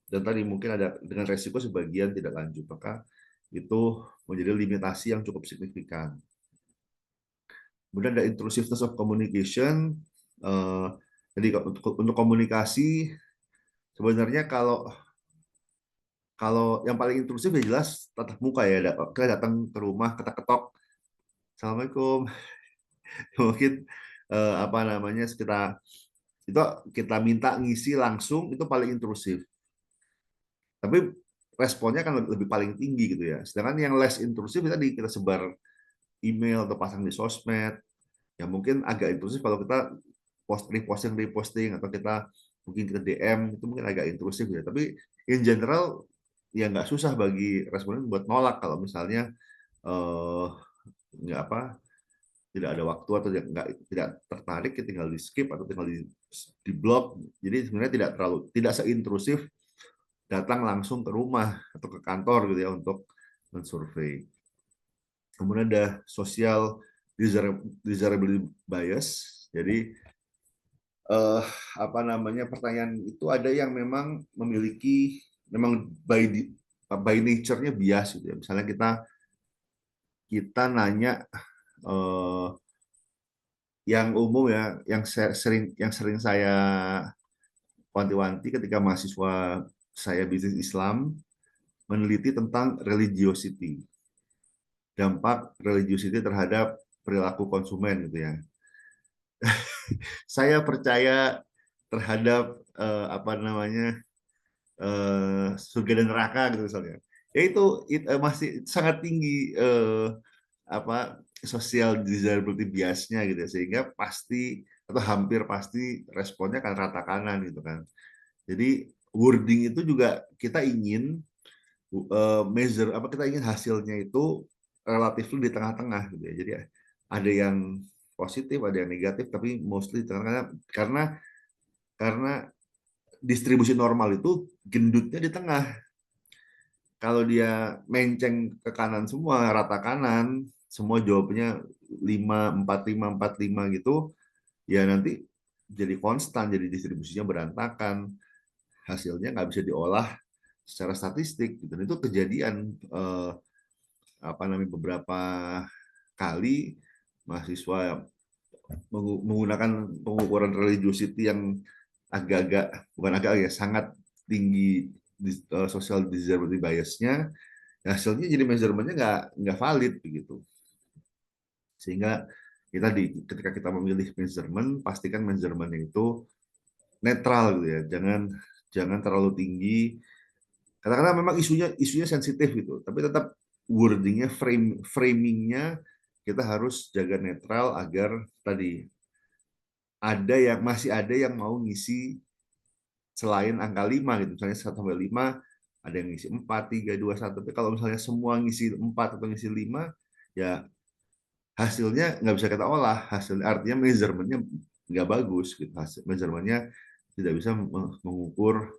dan tadi mungkin ada dengan resiko sebagian tidak lanjut, maka itu menjadi limitasi yang cukup signifikan. Kemudian ada intrusiveness of communication. Jadi untuk komunikasi sebenarnya kalau kalau yang paling intrusif ya jelas tatap muka ya. Kita datang ke rumah, kita ketok, assalamualaikum, mungkin apa namanya kita itu kita minta ngisi langsung, itu paling intrusif. Tapi responnya kan lebih paling tinggi gitu ya. Sedangkan yang less intrusif tadi kita sebar email atau pasang di sosmed, ya mungkin agak intrusif kalau kita reposting atau kita mungkin kita DM, itu mungkin agak intrusif ya. Tapi in general ya nggak susah bagi responden buat nolak kalau misalnya nggak apa tidak ada waktu atau tidak tertarik, ya tinggal di skip atau tinggal di blok. Jadi sebenarnya tidak seintrusif datang langsung ke rumah atau ke kantor gitu ya untuk mensurvei. Kemudian ada social desirability bias. Jadi eh, apa namanya, pertanyaan itu ada yang memang memiliki, memang by nature-nya bias gitu ya. Misalnya kita kita nanya eh, yang umum ya, yang sering saya wanti-wanti ketika mahasiswa saya bisnis Islam meneliti tentang religiosity, dampak religiosity terhadap perilaku konsumen gitu ya. Saya percaya terhadap apa namanya, surga dan neraka gitu misalnya. Ya itu masih sangat tinggi apa, social desirability biasnya gitu ya, sehingga pasti atau hampir pasti responnya kan rata kanan gitu kan. Jadi wording itu juga kita ingin measure apa, kita ingin hasilnya itu relatif di tengah-tengah gitu ya. Jadi ada yang positif, ada yang negatif, tapi mostly di tengah-tengah, karena distribusi normal itu gendutnya di tengah. Kalau dia menceng ke kanan semua, rata kanan, semua jawabnya 5, 4, 5, 4, 5 gitu, ya nanti jadi konstan, jadi distribusinya berantakan, hasilnya nggak bisa diolah secara statistik gitu. Dan itu kejadian apa namanya, beberapa kali mahasiswa menggunakan pengukuran religiosity yang agak-agak, bukan agak ya, sangat tinggi social desirability biasnya, hasilnya jadi measurementnya nggak valid begitu. Sehingga ketika kita memilih measurement, pastikan measurementnya itu netral gitu ya, jangan jangan terlalu tinggi. Kadang-kadang memang isunya isunya sensitif gitu, tapi tetap wordingnya, framingnya kita harus jaga netral agar tadi masih ada yang mau ngisi selain angka 5 gitu. Misalnya 1 sampai 5 ada yang ngisi 4, 3, 2, 1. Tapi kalau misalnya semua ngisi 4 atau ngisi 5, ya hasilnya nggak bisa kita olah. Artinya measurementnya nggak bagus gitu. Measurementnya tidak bisa mengukur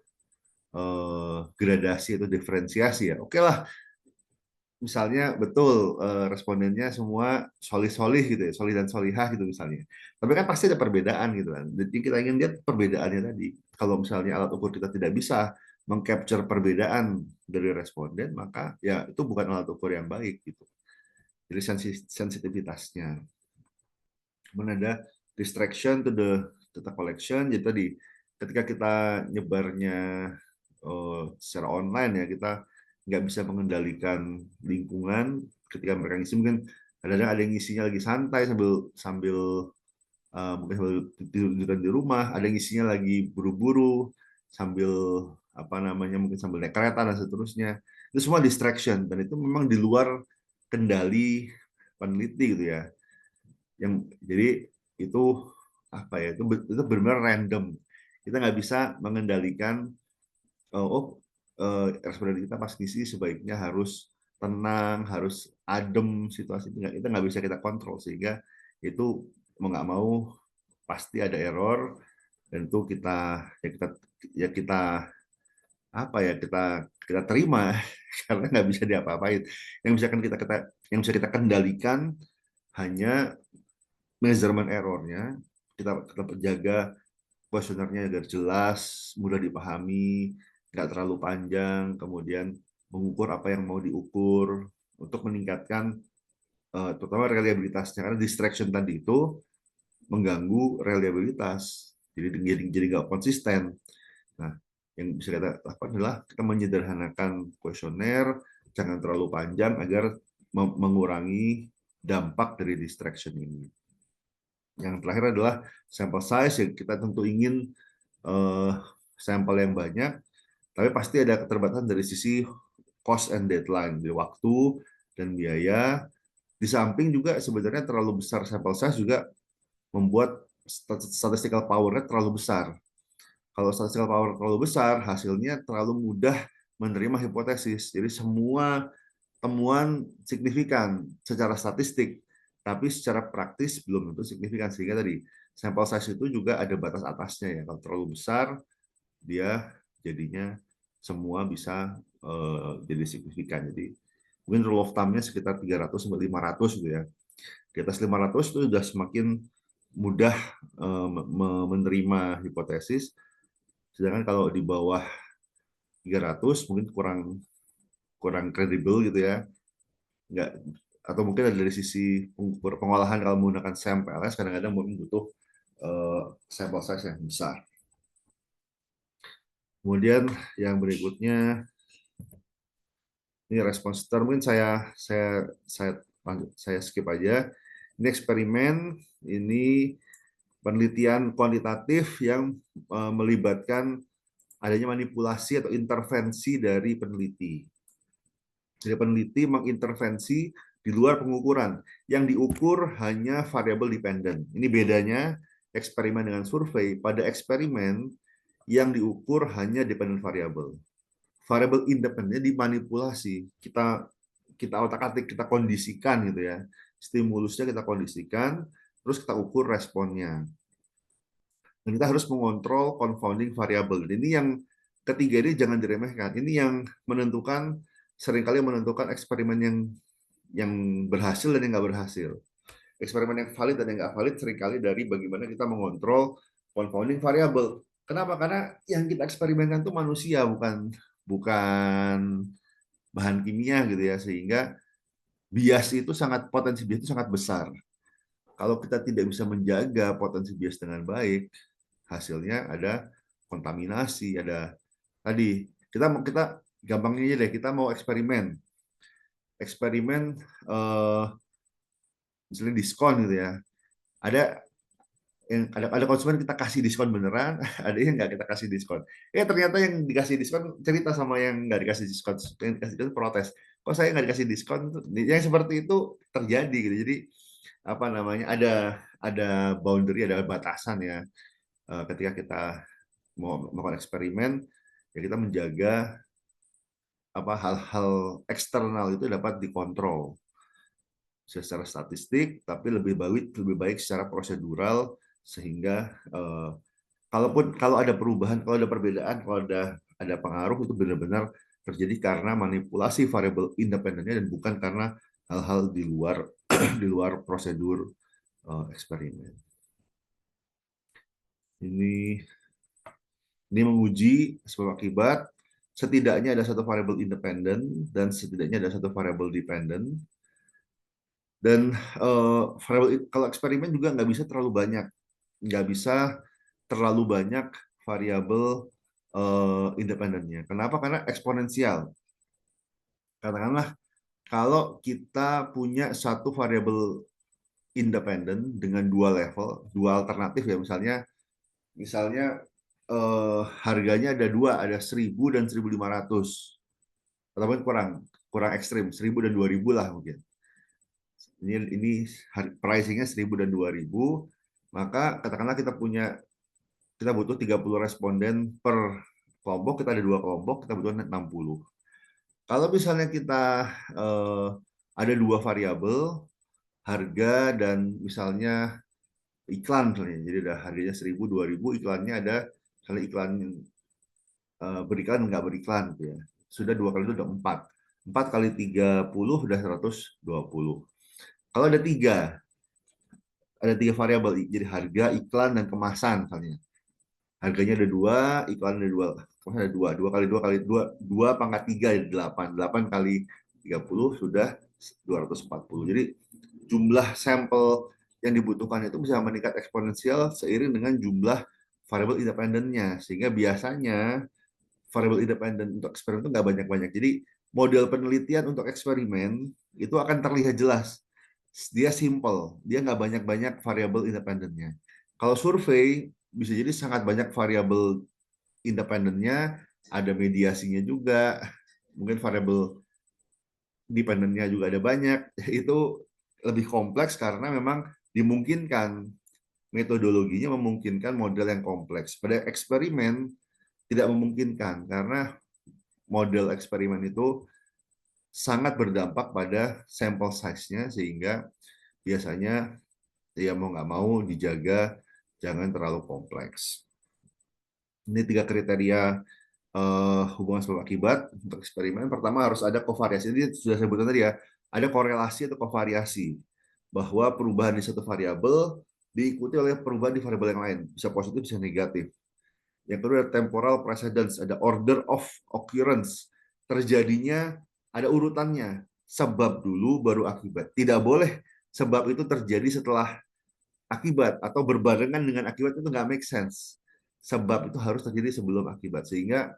gradasi atau diferensiasi ya. Oke lah, misalnya betul respondennya semua solih-solih gitu ya, solih dan solihah gitu misalnya. Tapi kan pasti ada perbedaan gitu kan. Jadi kita ingin lihat perbedaannya tadi. Kalau misalnya alat ukur kita tidak bisa mengcapture perbedaan dari responden, maka ya itu bukan alat ukur yang baik gitu. Jadi sensitivitasnya. Kemudian ada distraction to the data collection. Jadi tadi ketika kita nyebarnya secara online ya, kita nggak bisa mengendalikan lingkungan. Ketika mereka ngisi, mungkin kadang-kadang ada yang ngisinya lagi santai sambil sambil mungkin sambil tidur di rumah, ada yang ngisinya lagi buru-buru sambil apa namanya, mungkin sambil naik kereta dan seterusnya. Itu semua distraction dan itu memang di luar kendali peneliti gitu ya. Yang jadi itu apa ya, itu benar-benar random. Kita nggak bisa mengendalikan responden kita pas ngisi sebaiknya harus tenang, harus adem situasi, kita nggak bisa kita kontrol, sehingga itu mau nggak mau pasti ada error. Dan itu kita apa ya, kita terima karena nggak bisa diapa-apain. Yang bisa kita kendalikan hanya measurement errornya. Kita jaga kuesionernya agar jelas, mudah dipahami, nggak terlalu panjang, kemudian mengukur apa yang mau diukur untuk meningkatkan terutama reliabilitasnya, karena distraction tadi itu mengganggu reliabilitas, jadi nggak konsisten. Nah, yang bisa kita lakukan adalah kita menyederhanakan kuesioner, jangan terlalu panjang agar mengurangi dampak dari distraction ini. Yang terakhir adalah sample size, yang kita tentu ingin sampel yang banyak, tapi pasti ada keterbatasan dari sisi cost and deadline, di waktu dan biaya. Di samping juga sebenarnya terlalu besar sampel size juga membuat statistical power-nya terlalu besar. Kalau statistical power terlalu besar, hasilnya terlalu mudah menerima hipotesis. Jadi semua temuan signifikan secara statistik, tapi secara praktis belum tentu signifikan. Sehingga tadi sampel size itu juga ada batas atasnya ya. Kalau terlalu besar, dia jadinya semua bisa jadi signifikan. Jadi mungkin rule of thumb-nya sekitar 300 sampai 500 gitu ya. Di atas 500 itu sudah semakin mudah menerima hipotesis, sedangkan kalau di bawah 300 mungkin kurang kurang kredibel gitu ya, nggak, atau mungkin dari sisi pengolahan kalau menggunakan sampel PLS kadang-kadang mungkin butuh sampel size yang besar. Kemudian yang berikutnya ini respons mungkin saya skip aja. Ini eksperimen, ini penelitian kuantitatif yang melibatkan adanya manipulasi atau intervensi dari peneliti. Jadi peneliti mengintervensi di luar pengukuran. Yang diukur hanya variabel dependent. Ini bedanya eksperimen dengan survei. Pada eksperimen yang diukur hanya dependent variable. Variabel independen dimanipulasi. Kita otak-atik, kita kondisikan gitu ya. Stimulusnya kita kondisikan, terus kita ukur responnya. Dan kita harus mengontrol confounding variable. Ini yang ketiga ini jangan diremehkan. Ini yang menentukan, seringkali menentukan eksperimen yang berhasil dan yang nggak berhasil. Eksperimen yang valid dan yang nggak valid seringkali dari bagaimana kita mengontrol confounding variable. Kenapa? Karena yang kita eksperimenkan itu manusia, bukan bukan bahan kimia gitu ya, sehingga bias itu potensi bias itu sangat besar. Kalau kita tidak bisa menjaga potensi bias dengan baik, hasilnya ada kontaminasi, ada tadi kita gampangnya aja deh, kita mau eksperimen misalnya diskon gitu ya, ada ada konsumen kita kasih diskon beneran, ada yang nggak kita kasih diskon. Ternyata yang dikasih diskon cerita sama yang nggak dikasih diskon, yang dikasih diskon protes. Kok saya nggak dikasih diskon? Yang seperti itu terjadi gitu. Jadi apa namanya, ada boundary, ada batasan ya. Ketika kita mau melakukan eksperimen, ya kita menjaga apa hal-hal eksternal itu dapat dikontrol secara statistik, tapi lebih baik secara prosedural, sehingga kalau ada perubahan, kalau ada perbedaan, kalau ada pengaruh, itu benar-benar terjadi karena manipulasi variabel independennya dan bukan karena hal-hal di luar di luar prosedur eksperimen. Ini menguji sebab akibat, setidaknya ada satu variabel independen dan setidaknya ada satu variabel dependent. Dan kalau eksperimen juga nggak bisa terlalu banyak, nggak bisa terlalu banyak variabel independennya. Kenapa? Karena eksponensial. Katakanlah kalau kita punya satu variabel independen dengan dua level, dua alternatif ya, misalnya harganya ada dua, ada 1.000 dan 1.500. Atau kurang kurang ekstrim, 1.000 dan 2.000 lah mungkin. Ini pricingnya 1.000 dan 2.000, maka katakanlah kita butuh 30 responden per kelompok, kita ada dua kelompok, kita butuh 60. Kalau misalnya kita ada dua variabel, harga dan misalnya iklan misalnya, jadi ada harganya 1.000, 2.000, iklannya ada, misalnya iklan beriklan nggak beriklan gitu ya. Sudah dua kali itu udah 4. 4 kali 30 udah 120. Kalau ada tiga variabel, jadi harga, iklan, dan kemasan misalnya. Harganya ada dua, iklan ada dua, kemasan ada dua. Dua kali dua kali dua, dua pangkat tiga jadi 8. 8 kali 30 sudah 240. Jadi jumlah sampel yang dibutuhkan itu bisa meningkat eksponensial seiring dengan jumlah variabel independennya. Sehingga biasanya variabel independen untuk eksperimen itu nggak banyak-banyak. Jadi model penelitian untuk eksperimen itu akan terlihat jelas. Dia simple, dia nggak banyak-banyak variabel independennya. Kalau survei bisa jadi sangat banyak variabel independennya, ada mediasinya juga, mungkin variabel dependennya juga ada banyak. Itu lebih kompleks karena memang dimungkinkan, metodologinya memungkinkan model yang kompleks. Pada eksperimen tidak memungkinkan karena model eksperimen itu sangat berdampak pada sampel size-nya, sehingga biasanya ya mau nggak mau dijaga jangan terlalu kompleks. Ini tiga kriteria hubungan sebab akibat untuk eksperimen. Pertama harus ada kovariasi. Ini sudah sebutkan tadi ya, ada korelasi atau kovariasi bahwa perubahan di satu variabel diikuti oleh perubahan di variabel yang lain, bisa positif, bisa negatif. Yang kedua ada temporal precedence, ada order of occurrence, terjadinya ada urutannya, sebab dulu baru akibat. Tidak boleh sebab itu terjadi setelah akibat atau berbarengan dengan akibat, itu nggak make sense. Sebab itu harus terjadi sebelum akibat, sehingga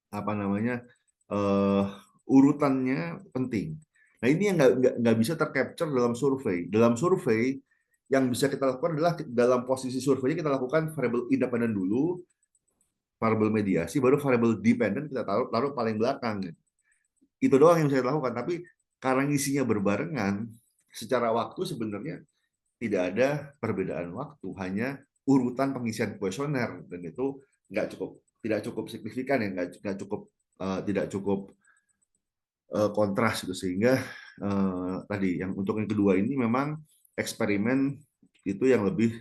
apa namanya uh, urutannya penting. Nah ini yang nggak bisa tercapture dalam survei. Dalam survei yang bisa kita lakukan adalah dalam posisi surveinya kita lakukan variabel independen dulu, variabel mediasi, baru variabel dependent kita taruh, taruh paling belakang. Itu doang yang bisa kita lakukan. Tapi karena isinya berbarengan, secara waktu sebenarnya tidak ada perbedaan waktu, hanya urutan pengisian kuesioner, dan itu nggak cukup, tidak cukup signifikan ya, nggak cukup, tidak cukup kontras gitu, sehingga tadi yang untuk yang kedua ini memang eksperimen itu yang lebih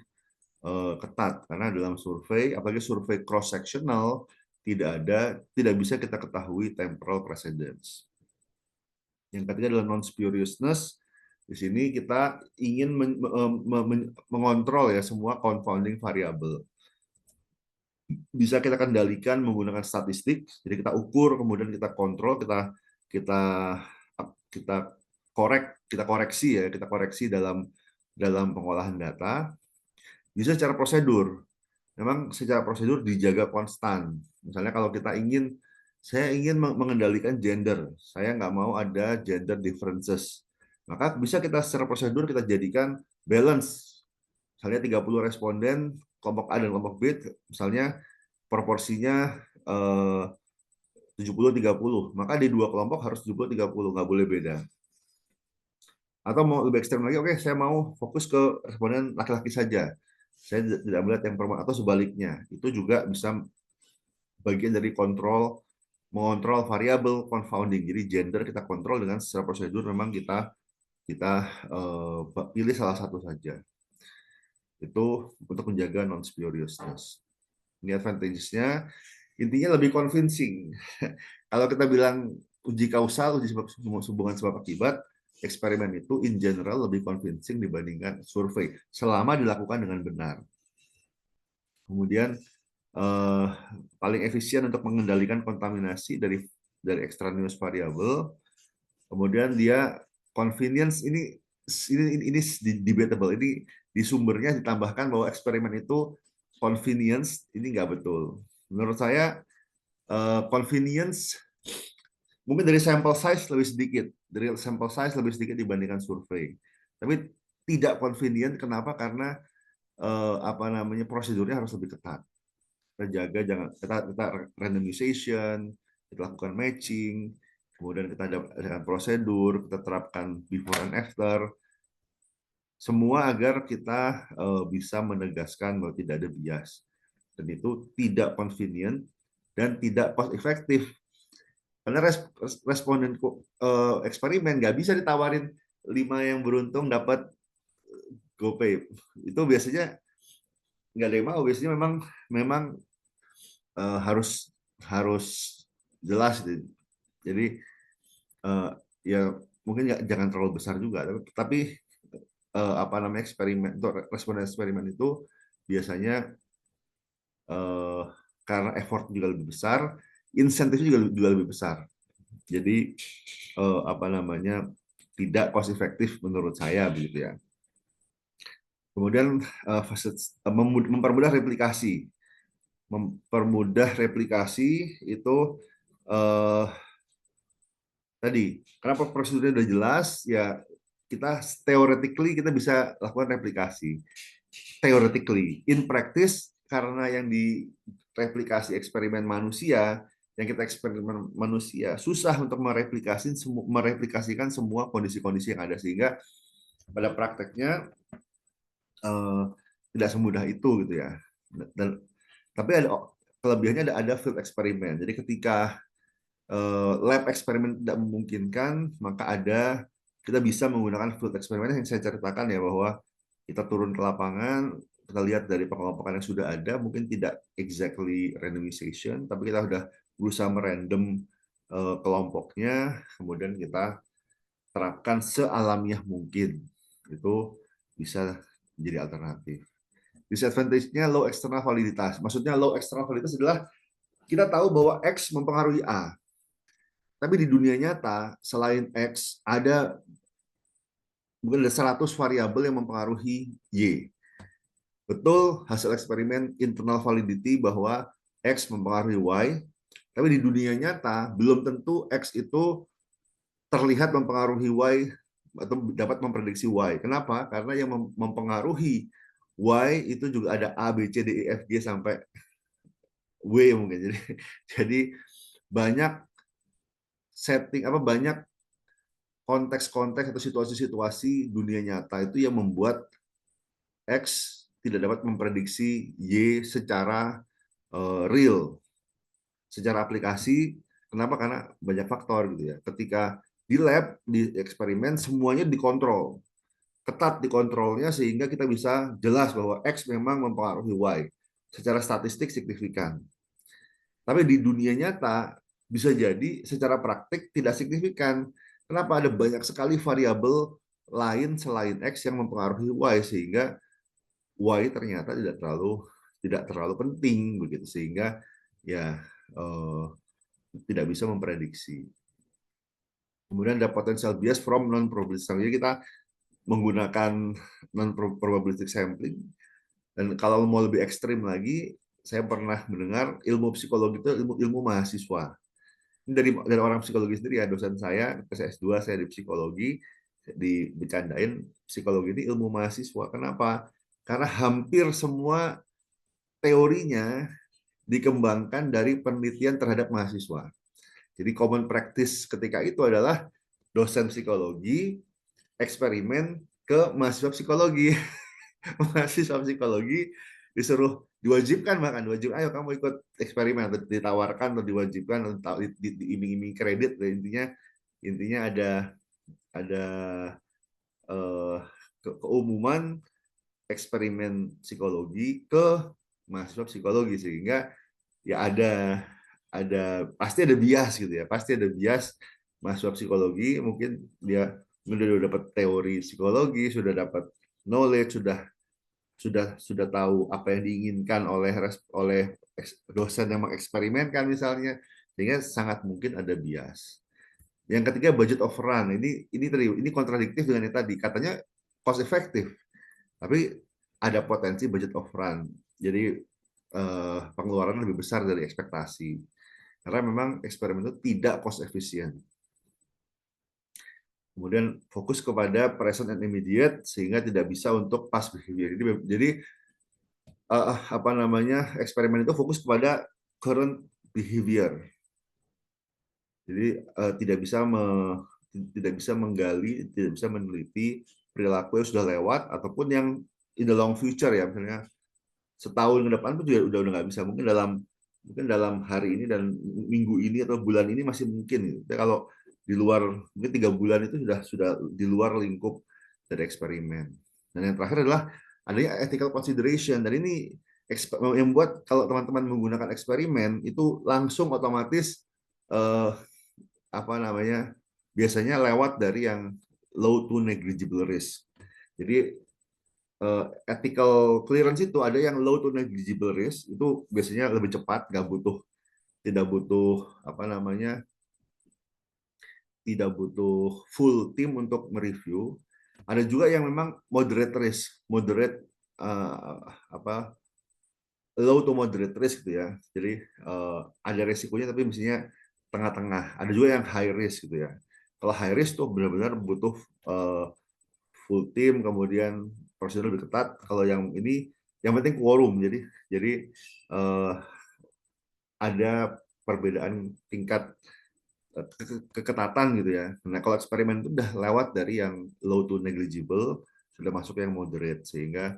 ketat, karena dalam survei, apalagi survei cross sectional, tidak bisa kita ketahui temporal precedence. Yang ketiga adalah non spuriousness. Di sini kita ingin mengontrol ya semua confounding variable. Bisa kita kendalikan menggunakan statistik, jadi kita ukur, kemudian kita kontrol, kita kita kita koreksi ya, kita koreksi dalam pengolahan data. Bisa secara prosedur, memang secara prosedur dijaga konstan. Misalnya kalau saya ingin mengendalikan gender, saya nggak mau ada gender differences, maka bisa kita secara prosedur kita jadikan balance. Misalnya 30 responden kelompok A dan kelompok B, misalnya proporsinya 70-30, maka di dua kelompok harus 70-30, nggak boleh beda. Atau mau lebih ekstrem lagi, oke, saya mau fokus ke responden laki-laki saja, saya tidak melihat yang perempuan, atau sebaliknya. Itu juga bisa bagian dari mengontrol variabel confounding. Jadi gender kita kontrol dengan secara prosedur, memang kita pilih salah satu saja. Itu untuk menjaga non spuriousness. Ini advantage-nya, intinya lebih convincing. Kalau kita bilang uji kausal, uji hubungan sebab akibat, eksperimen itu in general lebih convincing dibandingkan survei, selama dilakukan dengan benar. Kemudian paling efisien untuk mengendalikan kontaminasi dari extraneous variable. Kemudian dia convenience, ini debatable. Ini di sumbernya ditambahkan bahwa eksperimen itu convenience, ini nggak betul. Menurut saya convenience mungkin dari sampel size lebih sedikit dibandingkan survei. Tapi tidak convenient, kenapa? Karena apa namanya, prosedurnya harus lebih ketat. Kita jaga, kita randomization, kita lakukan matching, kemudian kita ada prosedur, kita terapkan before and after, semua agar kita bisa menegaskan bahwa tidak ada bias, dan itu tidak convenient dan tidak cost efektif, karena responden eksperimen nggak bisa ditawarin 5 yang beruntung dapat GoPay, itu biasanya nggak ada yang mau. Biasanya memang memang harus harus jelas. Jadi ya mungkin jangan terlalu besar juga, tapi apa namanya, eksperimen, untuk responden eksperimen itu biasanya karena effort juga lebih besar, insentifnya juga lebih besar. Jadi apa namanya, tidak cost efektif menurut saya begitu ya. Kemudian mempermudah replikasi. Mempermudah replikasi itu tadi, kenapa prosedurnya udah jelas ya, kita theoretically kita bisa lakukan replikasi. Theoretically, in practice, karena yang direplikasi eksperimen manusia, yang kita eksperimen manusia, susah untuk mereplikasikan semua kondisi-kondisi yang ada, sehingga pada prakteknya eh, tidak semudah itu gitu ya. Dan tapi kelebihannya, ada field eksperimen. Jadi ketika lab eksperimen tidak memungkinkan, maka kita bisa menggunakan field eksperimen yang saya ceritakan ya, bahwa kita turun ke lapangan, kita lihat dari pengelompokan yang sudah ada, mungkin tidak exactly randomization, tapi kita sudah berusaha merandom kelompoknya, kemudian kita terapkan sealamiah mungkin. Itu bisa menjadi alternatif. Disadvantage-nya low external validitas. Maksudnya low external validitas adalah kita tahu bahwa X mempengaruhi A. Tapi di dunia nyata, selain X, ada mungkin ada 100 variabel yang mempengaruhi Y. Betul, hasil eksperimen internal validity bahwa X mempengaruhi Y, tapi di dunia nyata belum tentu X itu terlihat mempengaruhi Y atau dapat memprediksi Y. Kenapa? Karena yang mempengaruhi Y itu juga ada A, B, C, D, E, F, G sampai W mungkin. Jadi banyak setting banyak konteks-konteks atau situasi-situasi dunia nyata itu yang membuat X tidak dapat memprediksi Y secara real, secara aplikasi. Kenapa? Karena banyak faktor gitu ya. Ketika di lab, di eksperimen, semuanya dikontrol, ketat dikontrolnya sehingga kita bisa jelas bahwa X memang mempengaruhi Y secara statistik signifikan. Tapi di dunia nyata bisa jadi secara praktik tidak signifikan. Kenapa? Ada banyak sekali variabel lain selain X yang mempengaruhi Y sehingga Y ternyata tidak terlalu penting begitu sehingga ya eh, tidak bisa memprediksi. Kemudian ada potential bias from non probabilistic. Jadi kita menggunakan non probabilistic sampling dan kalau mau lebih ekstrim lagi, saya pernah mendengar ilmu psikologi itu ilmu mahasiswa. Ini dari orang psikologi sendiri ya, dosen saya S2 saya di psikologi, dibecandain psikologi ini ilmu mahasiswa. Kenapa? Karena hampir semua teorinya dikembangkan dari penelitian terhadap mahasiswa. Jadi common practice ketika itu adalah dosen psikologi eksperimen ke mahasiswa psikologi. Mahasiswa psikologi disuruh diwajibkan, bahkan diwajib, ayo kamu ikut eksperimen, atau ditawarkan atau diwajibkan atau diiming-iming kredit. Intinya ada eh, keumuman eksperimen psikologi ke mahasiswa psikologi sehingga ya pasti ada bias gitu ya, pasti ada bias. Mahasiswa psikologi mungkin dia sudah dapat teori psikologi, sudah dapat knowledge, sudah tahu apa yang diinginkan oleh dosen yang mengeksperimenkan misalnya, sehingga sangat mungkin ada bias. Yang ketiga budget overrun. Ini kontradiktif dengan yang tadi. Katanya cost efektif, tapi ada potensi budget overrun. Jadi pengeluaran lebih besar dari ekspektasi. Karena memang eksperimen itu tidak cost efisien. Kemudian fokus kepada present and immediate sehingga tidak bisa untuk past behavior. Jadi eksperimen itu fokus kepada current behavior. Jadi tidak bisa menggali, tidak bisa meneliti perilaku yang sudah lewat ataupun yang in the long future ya, misalnya setahun ke depan pun juga udah nggak bisa. Mungkin dalam hari ini dan minggu ini atau bulan ini masih mungkin. Tapi kalau di luar mungkin 3 bulan itu sudah di luar lingkup dari eksperimen. Dan yang terakhir adalah adanya ethical consideration. Dan ini yang membuat kalau teman-teman menggunakan eksperimen itu langsung otomatis eh, biasanya lewat dari yang low to negligible risk. Jadi ethical clearance itu ada yang low to negligible risk, itu biasanya lebih cepat, tidak butuh tidak butuh full tim untuk mereview. Ada juga yang memang moderate risk, low to moderate risk gitu ya. Jadi ada resikonya tapi mestinya tengah-tengah. Ada juga yang high risk gitu ya. Kalau high risk tuh benar-benar butuh full tim, kemudian prosedur lebih ketat. Kalau yang ini yang penting quorum. Jadi ada perbedaan tingkat keketatan gitu ya. Nah, kalau eksperimen itu udah lewat dari yang low to negligible sudah masuk yang moderate sehingga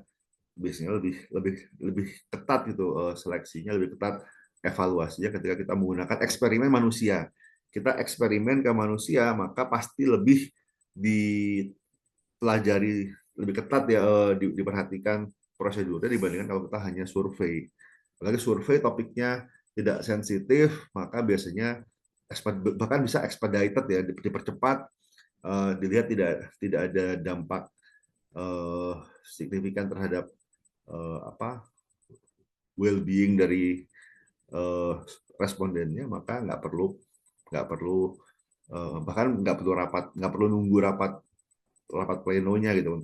biasanya lebih ketat gitu seleksinya, lebih ketat evaluasinya ketika kita menggunakan eksperimen manusia. Kita eksperimen ke manusia maka pasti lebih dipelajari lebih ketat ya, diperhatikan prosedurnya dibandingkan kalau kita hanya survei. Apalagi survei topiknya tidak sensitif, maka biasanya bahkan bisa expedited ya, dipercepat, dilihat tidak ada dampak signifikan terhadap well-being dari respondennya, maka nggak perlu bahkan nggak perlu nunggu rapat plenonya gitu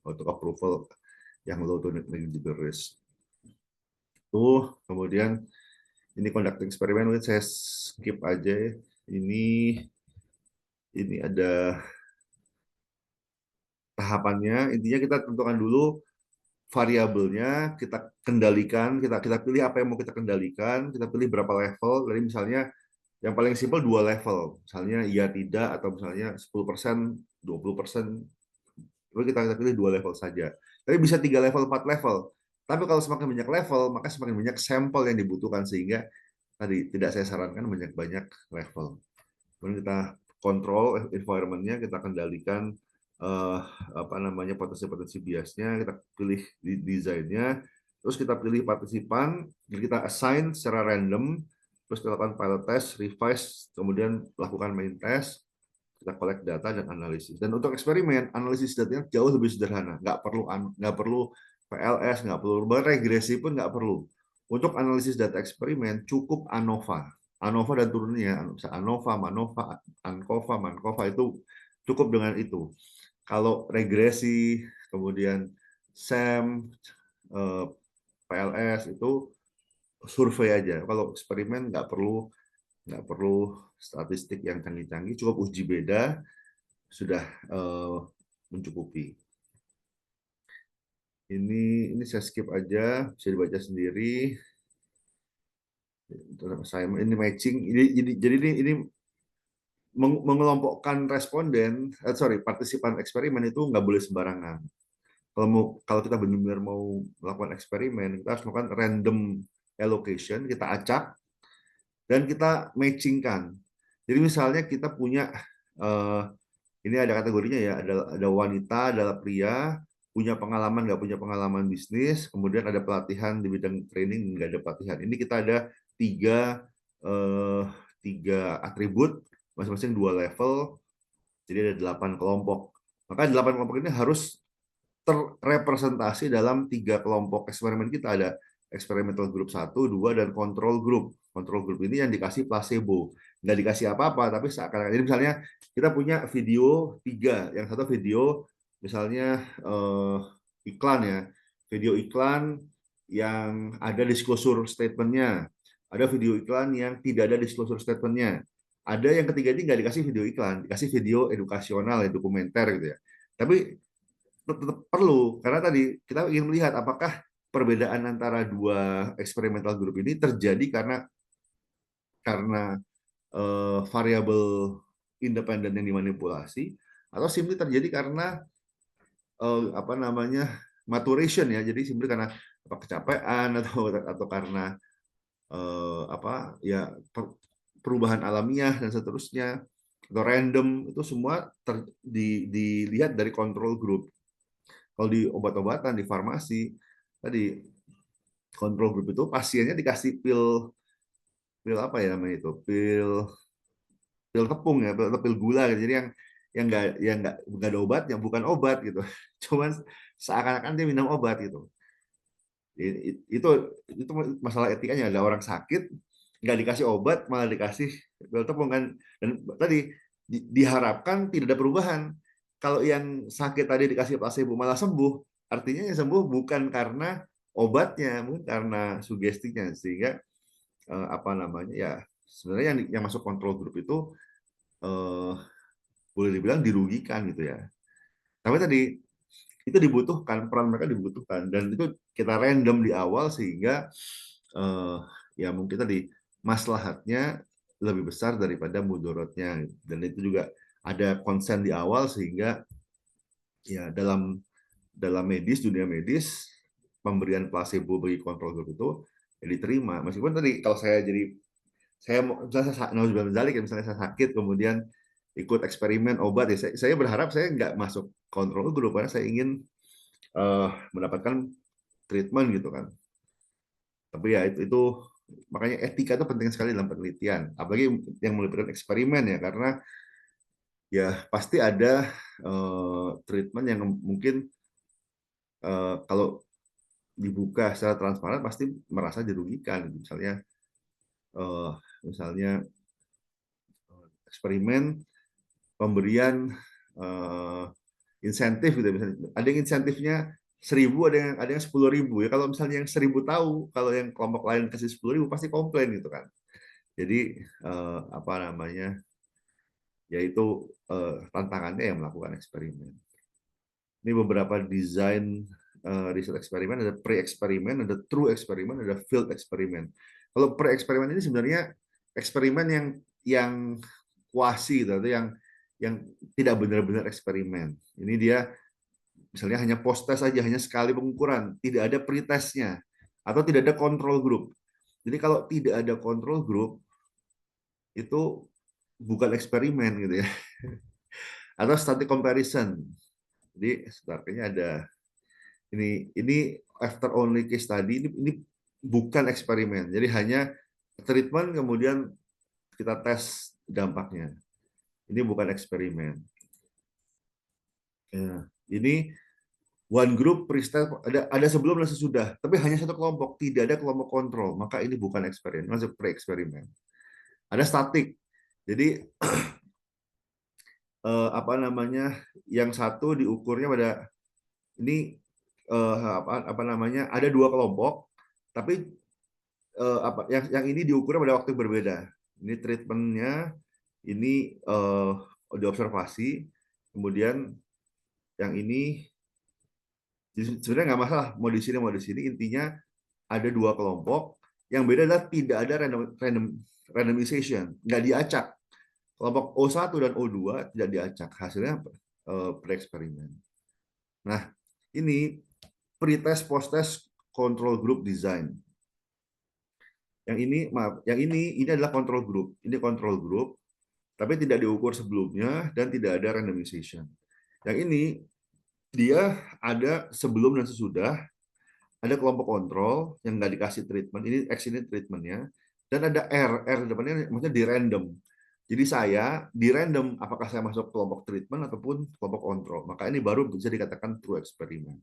untuk approval yang low to negligible risk. Kemudian ini conducting eksperimen, saya skip aja. Ini ada tahapannya. Intinya kita tentukan dulu variabelnya, kita kendalikan, kita pilih apa yang mau kita kendalikan, kita pilih berapa level. Jadi misalnya yang paling simpel 2 level, misalnya iya tidak, atau misalnya 10%, 20%. Kita pilih 2 level saja. Tapi bisa 3 level, 4 level. Tapi kalau semakin banyak level, maka semakin banyak sampel yang dibutuhkan, sehingga tadi tidak saya sarankan banyak-banyak level. Kemudian kita kontrol environment-nya, kita kendalikan potensi-potensi biasnya, kita pilih desainnya, terus kita pilih partisipan, kita assign secara random, terus kita lakukan pilot test, revise, kemudian lakukan main test, kita collect data dan analisis. Dan untuk eksperimen, analisis datanya jauh lebih sederhana, nggak perlu PLS, nggak perlu regresi pun nggak perlu. Untuk analisis data eksperimen cukup ANOVA dan turunnya, ANOVA, MANOVA, ANCOVA, MANCOVA, itu cukup dengan itu. Kalau regresi, kemudian SEM, PLS itu survei aja. Kalau eksperimen nggak perlu statistik yang canggih-canggih, cukup uji beda sudah mencukupi. Ini saya skip aja, bisa dibaca sendiri. Ini matching. Jadi ini mengelompokkan partisipan eksperimen itu nggak boleh sembarangan. Kalau kita benar-benar mau melakukan eksperimen, kita harus melakukan random allocation, kita acak dan kita matchingkan. Jadi misalnya kita punya ini ada kategorinya ya, ada wanita, ada pria, punya pengalaman nggak punya pengalaman bisnis, kemudian ada pelatihan di bidang training, nggak ada pelatihan. Ini kita ada tiga atribut, masing-masing 2 level, jadi ada 8 kelompok. Maka 8 kelompok ini harus terrepresentasi dalam 3 kelompok eksperimen kita. Ada experimental group 1, 2, dan control group. Control group ini yang dikasih placebo. Nggak dikasih apa-apa, tapi seakan-akan. Jadi misalnya kita punya video 3. Yang satu video misalnya iklan ya. Video iklan yang ada disclosure statement-nya. Ada video iklan yang tidak ada disclosure statement-nya. Ada yang ketiga ini nggak dikasih video iklan, dikasih video edukasional, ya, dokumenter gitu ya. Tapi tetap perlu, karena tadi kita ingin melihat apakah perbedaan antara 2 experimental group ini terjadi karena variabel independen yang dimanipulasi, atau simply terjadi karena maturation ya, jadi simply karena kecapean atau karena perubahan alamiah dan seterusnya, atau random. Itu semua dilihat dari control group. Kalau di obat-obatan, di farmasi, tadi control group itu pasiennya dikasih pil apa ya namanya itu, pil tepung ya, pil gula gitu. Jadi yang nggak ada obatnya, bukan obat gitu. Cuman seakan-akan dia minum obat gitu. Itu masalah etikanya. Ada orang sakit nggak dikasih obat, malah dikasih pil tepung kan. Dan tadi diharapkan tidak ada perubahan. Kalau yang sakit tadi dikasih placebo malah sembuh, artinya yang sembuh bukan karena obatnya, mungkin karena sugestinya. Sehingga sebenarnya yang masuk kontrol grup itu boleh dibilang dirugikan gitu ya. Tapi tadi itu dibutuhkan, peran mereka dibutuhkan, dan itu kita random di awal sehingga ya mungkin tadi maslahatnya lebih besar daripada mudorotnya. Dan itu juga ada konsen di awal sehingga ya dalam dunia medis, pemberian placebo bagi kontrol grup itu ya diterima. Meskipun tadi kalau saya misalnya saya sakit kemudian ikut eksperimen obat ya, saya berharap saya nggak masuk kontrol grup karena saya ingin mendapatkan treatment gitu kan. Tapi ya itu makanya etika itu penting sekali dalam penelitian, apalagi yang melibatkan eksperimen ya, karena ya pasti ada treatment yang mungkin kalau dibuka secara transparan pasti merasa dirugikan. Eh, misalnya eksperimen pemberian insentif gitu misalnya. Ada yang insentifnya 1.000, ada yang 10.000 ya. Kalau misalnya yang 1.000 tahu, kalau yang kelompok lain kasih 10.000 pasti komplain gitu kan. Jadi apa namanya? Yaitu tantangannya yang melakukan eksperimen. Ini beberapa desain riset eksperimen, ada pre-eksperimen, ada true eksperimen, ada field eksperimen. Kalau pre-eksperimen ini sebenarnya eksperimen yang kuasi gitu, atau yang tidak benar-benar eksperimen. Ini dia misalnya hanya post test saja, hanya sekali pengukuran, tidak ada pretestnya, atau tidak ada control group. Jadi kalau tidak ada control group itu bukan eksperimen gitu ya. Atau static comparison. Jadi sebenarnya ada ini after only case study, ini bukan eksperimen. Jadi hanya treatment kemudian kita tes dampaknya. Ini bukan eksperimen. Ya, ini one group pre-step ada sebelum dan sesudah, tapi hanya satu kelompok, tidak ada kelompok kontrol, maka ini bukan eksperimen, masuk pre-eksperimen. Ada statik. Jadi apa namanya? Yang satu diukurnya pada ini apa namanya? Ada dua kelompok, tapi yang ini diukur pada waktu berbeda. Ini treatmentnya, ini diobservasi, kemudian yang ini sebenarnya nggak masalah mau di sini mau di sini, intinya ada dua kelompok. Yang beda adalah tidak ada randomization, nggak diacak. Kelompok O1 dan O2 tidak diacak, hasilnya pre-eksperimen. Nah, ini pre-test, post-test, control group design. Yang ini, maaf, yang ini adalah control group. Ini control group, tapi tidak diukur sebelumnya dan tidak ada randomization. Yang ini dia ada sebelum dan sesudah, ada kelompok kontrol yang nggak dikasih treatment. Ini X ini treatmentnya, dan ada R depannya maksudnya di random. Jadi saya di random apakah saya masuk kelompok treatment ataupun kelompok kontrol. Maka ini baru bisa dikatakan true experiment.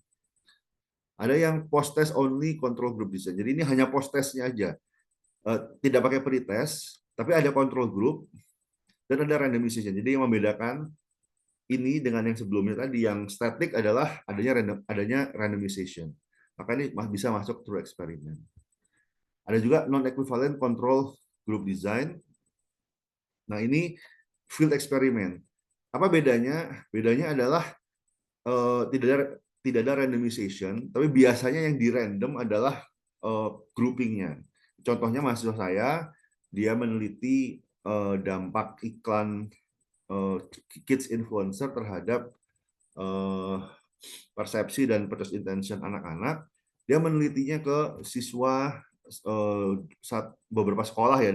Ada yang post test only control group design. Jadi ini hanya post testnya aja. Tidak pakai pretest, tapi ada control group dan ada randomization. Jadi yang membedakan ini dengan yang sebelumnya tadi, yang static adalah adanya randomization. Maka ini bisa masuk true experiment. Ada juga non-equivalent control group design. Nah, ini field experiment. Apa bedanya? Bedanya adalah tidak ada randomization, tapi biasanya yang di random adalah groupingnya. Contohnya mahasiswa saya, dia meneliti dampak iklan kids influencer terhadap persepsi dan purchase intention anak-anak. Dia menelitinya ke siswa beberapa sekolah ya,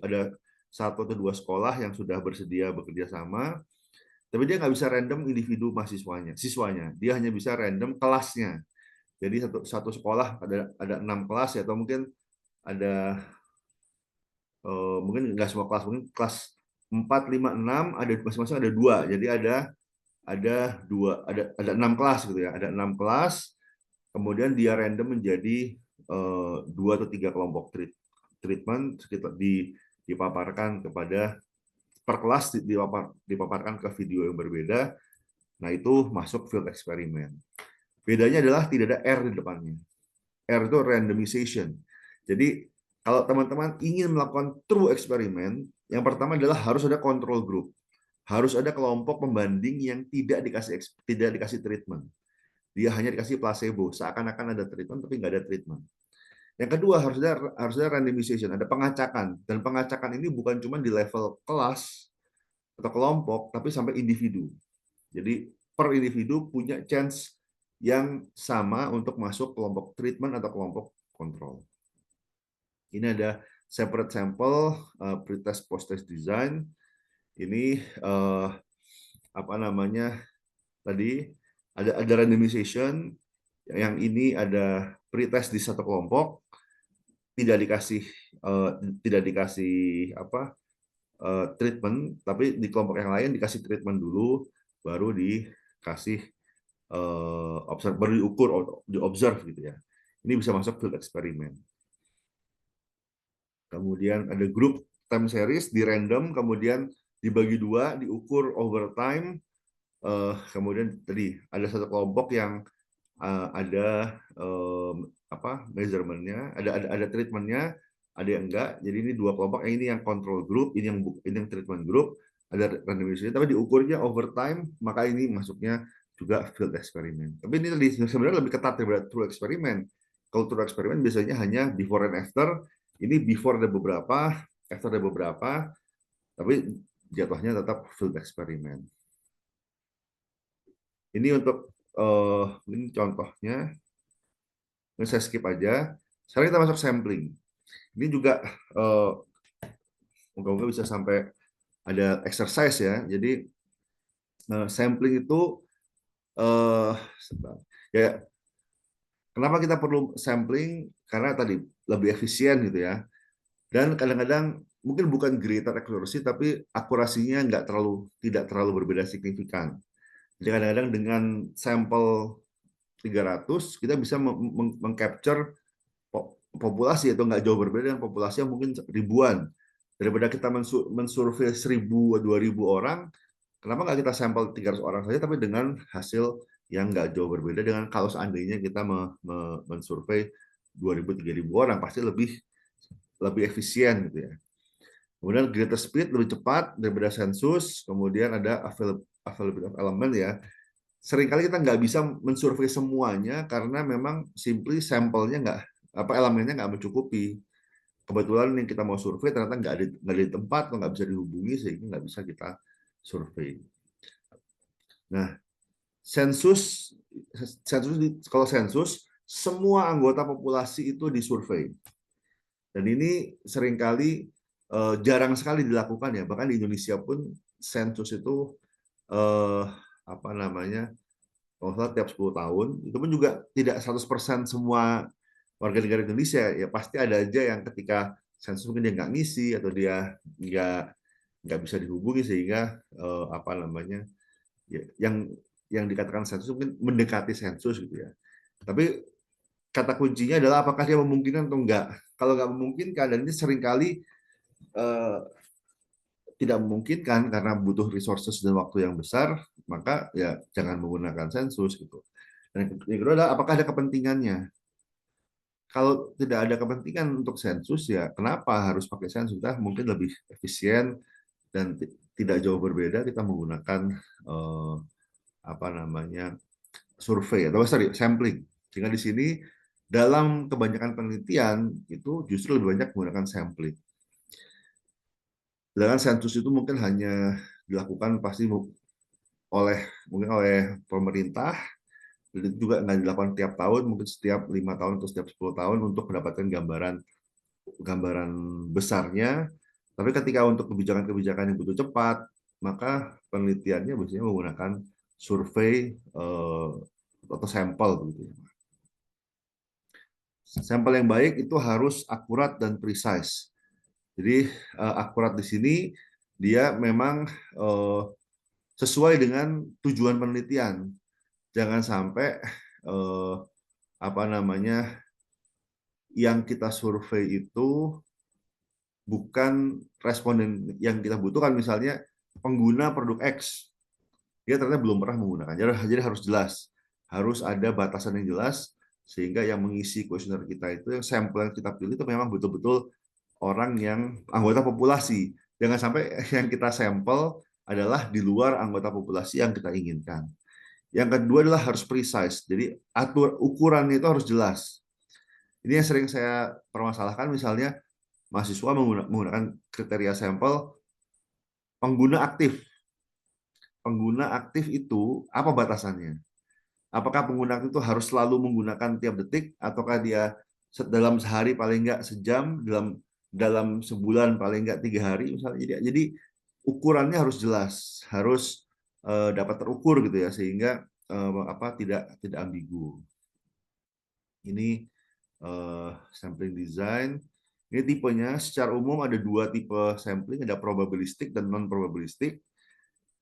ada satu atau dua sekolah yang sudah bersedia bekerja sama, tapi dia nggak bisa random individu siswanya, dia hanya bisa random kelasnya. Jadi satu sekolah ada 6 kelas ya, atau mungkin ada mungkin nggak semua kelas, mungkin kelas 4, 5, 6 ada masing-masing ada dua, jadi ada 6 kelas gitu ya, ada 6 kelas, kemudian dia random menjadi 2 atau 3 kelompok treatment dipaparkan kepada per kelas, dipaparkan ke video yang berbeda. Nah, itu masuk field eksperimen. Bedanya adalah tidak ada R di depannya. R itu randomization. Jadi kalau teman-teman ingin melakukan true eksperimen, yang pertama adalah harus ada control group. Harus ada kelompok pembanding yang tidak dikasih treatment. Dia hanya dikasih placebo, seakan-akan ada treatment tapi nggak ada treatment. Yang kedua harus ada randomization, ada pengacakan. Dan pengacakan ini bukan cuma di level kelas atau kelompok, tapi sampai individu. Jadi per individu punya chance yang sama untuk masuk kelompok treatment atau kelompok kontrol. Ini ada separate sample, pretest post-test design. Ini apa namanya tadi ada randomization. Yang ini ada pretest di satu kelompok, tidak dikasih apa treatment, tapi di kelompok yang lain dikasih treatment dulu, baru dikasih baru diukur, di observe gitu ya. Ini bisa masuk field eksperimen. Kemudian ada grup time series di random, kemudian dibagi dua, diukur over time. Kemudian tadi ada satu kelompok yang ada measurement-nya, ada treatment-nya, ada yang enggak. Jadi ini dua kelompok, ini yang control group, ini yang treatment group, ada randomization, tapi diukurnya over time, maka ini masuknya juga field experiment. Tapi ini tadi sebenarnya lebih ketat daripada true experiment. Kalau true experiment biasanya hanya before and after, ini before ada beberapa, after ada beberapa, tapi jatuhnya tetap field experiment. Ini untuk ini contohnya. Ini saya skip aja. Sekarang kita masuk sampling. Ini juga moga-moga bisa sampai ada exercise ya. Jadi sampling itu ya kenapa kita perlu sampling? Karena tadi lebih efisien gitu ya. Dan kadang-kadang mungkin bukan greater accuracy, tapi akurasinya tidak terlalu berbeda signifikan. Jadi kadang-kadang dengan sampel 300 kita bisa mengcapture populasi atau nggak jauh berbeda dengan populasi yang mungkin ribuan. Daripada kita mensurvei 1.000 2.000 orang, kenapa nggak kita sampel 300 orang saja tapi dengan hasil yang nggak jauh berbeda dengan kalau seandainya kita mensurvei 2.000 3.000 orang, pasti lebih efisien gitu ya. Kemudian greater speed, lebih cepat daripada sensus. Kemudian ada availability of element ya. Seringkali kita nggak bisa mensurvei semuanya karena memang simply sampelnya elemennya nggak mencukupi. Kebetulan yang kita mau survei ternyata nggak ada di tempat atau nggak bisa dihubungi sehingga nggak bisa kita survei. Nah, sensus kalau sensus semua anggota populasi itu disurvei. Dan ini seringkali jarang sekali dilakukan ya. Bahkan di Indonesia pun sensus itu eh, apa namanya? Kalau salah tiap 10 tahun, itu pun juga tidak 100% semua warga negara Indonesia. Ya pasti ada aja yang ketika sensus mungkin dia nggak ngisi atau dia nggak bisa dihubungi sehingga apa namanya ya, yang dikatakan sensus mungkin mendekati sensus gitu ya. Tapi kata kuncinya adalah apakah dia memungkinkan atau enggak. Kalau nggak memungkinkan, dan ini seringkali eh, tidak memungkinkan karena butuh resources dan waktu yang besar, maka ya jangan menggunakan sensus gitu. Dan yang kedua adalah apakah ada kepentingannya. Kalau tidak ada kepentingan untuk sensus ya kenapa harus pakai sensus? Nah, mungkin lebih efisien dan tidak jauh berbeda kita menggunakan apa namanya survei atau sorry sampling. Sehingga di sini dalam kebanyakan penelitian itu justru lebih banyak menggunakan sampling. Sedangkan sensus itu mungkin hanya dilakukan pasti oleh pemerintah, dan itu juga nggak dilakukan tiap tahun, mungkin setiap 5 tahun atau setiap 10 tahun untuk mendapatkan gambaran besarnya. Tapi ketika untuk kebijakan-kebijakan yang butuh cepat, maka penelitiannya biasanya menggunakan survei atau sampel begitu. Sampel yang baik itu harus akurat dan precise. Jadi akurat di sini dia memang sesuai dengan tujuan penelitian. Jangan sampai apa namanya yang kita survei itu bukan responden yang kita butuhkan. Misalnya pengguna produk X, dia ternyata belum pernah menggunakan. Jadi harus jelas, harus ada batasan yang jelas sehingga yang mengisi kuesioner kita itu, yang sampel yang kita pilih itu memang betul-betul orang yang anggota populasi. Jangan sampai yang kita sampel adalah di luar anggota populasi yang kita inginkan. Yang kedua adalah harus precise. Jadi ukurannya itu harus jelas. Ini yang sering saya permasalahkan, misalnya mahasiswa menggunakan kriteria sampel pengguna aktif. Pengguna aktif itu apa batasannya? Apakah pengguna aktif itu harus selalu menggunakan tiap detik, ataukah dia dalam sehari paling nggak sejam, dalam sebulan paling nggak 3 hari misalnya. Jadi ukurannya harus jelas, harus dapat terukur gitu ya, sehingga tidak ambigu. Ini sampling design. Ini tipenya secara umum ada 2 tipe sampling, ada probabilistik dan non probabilistik.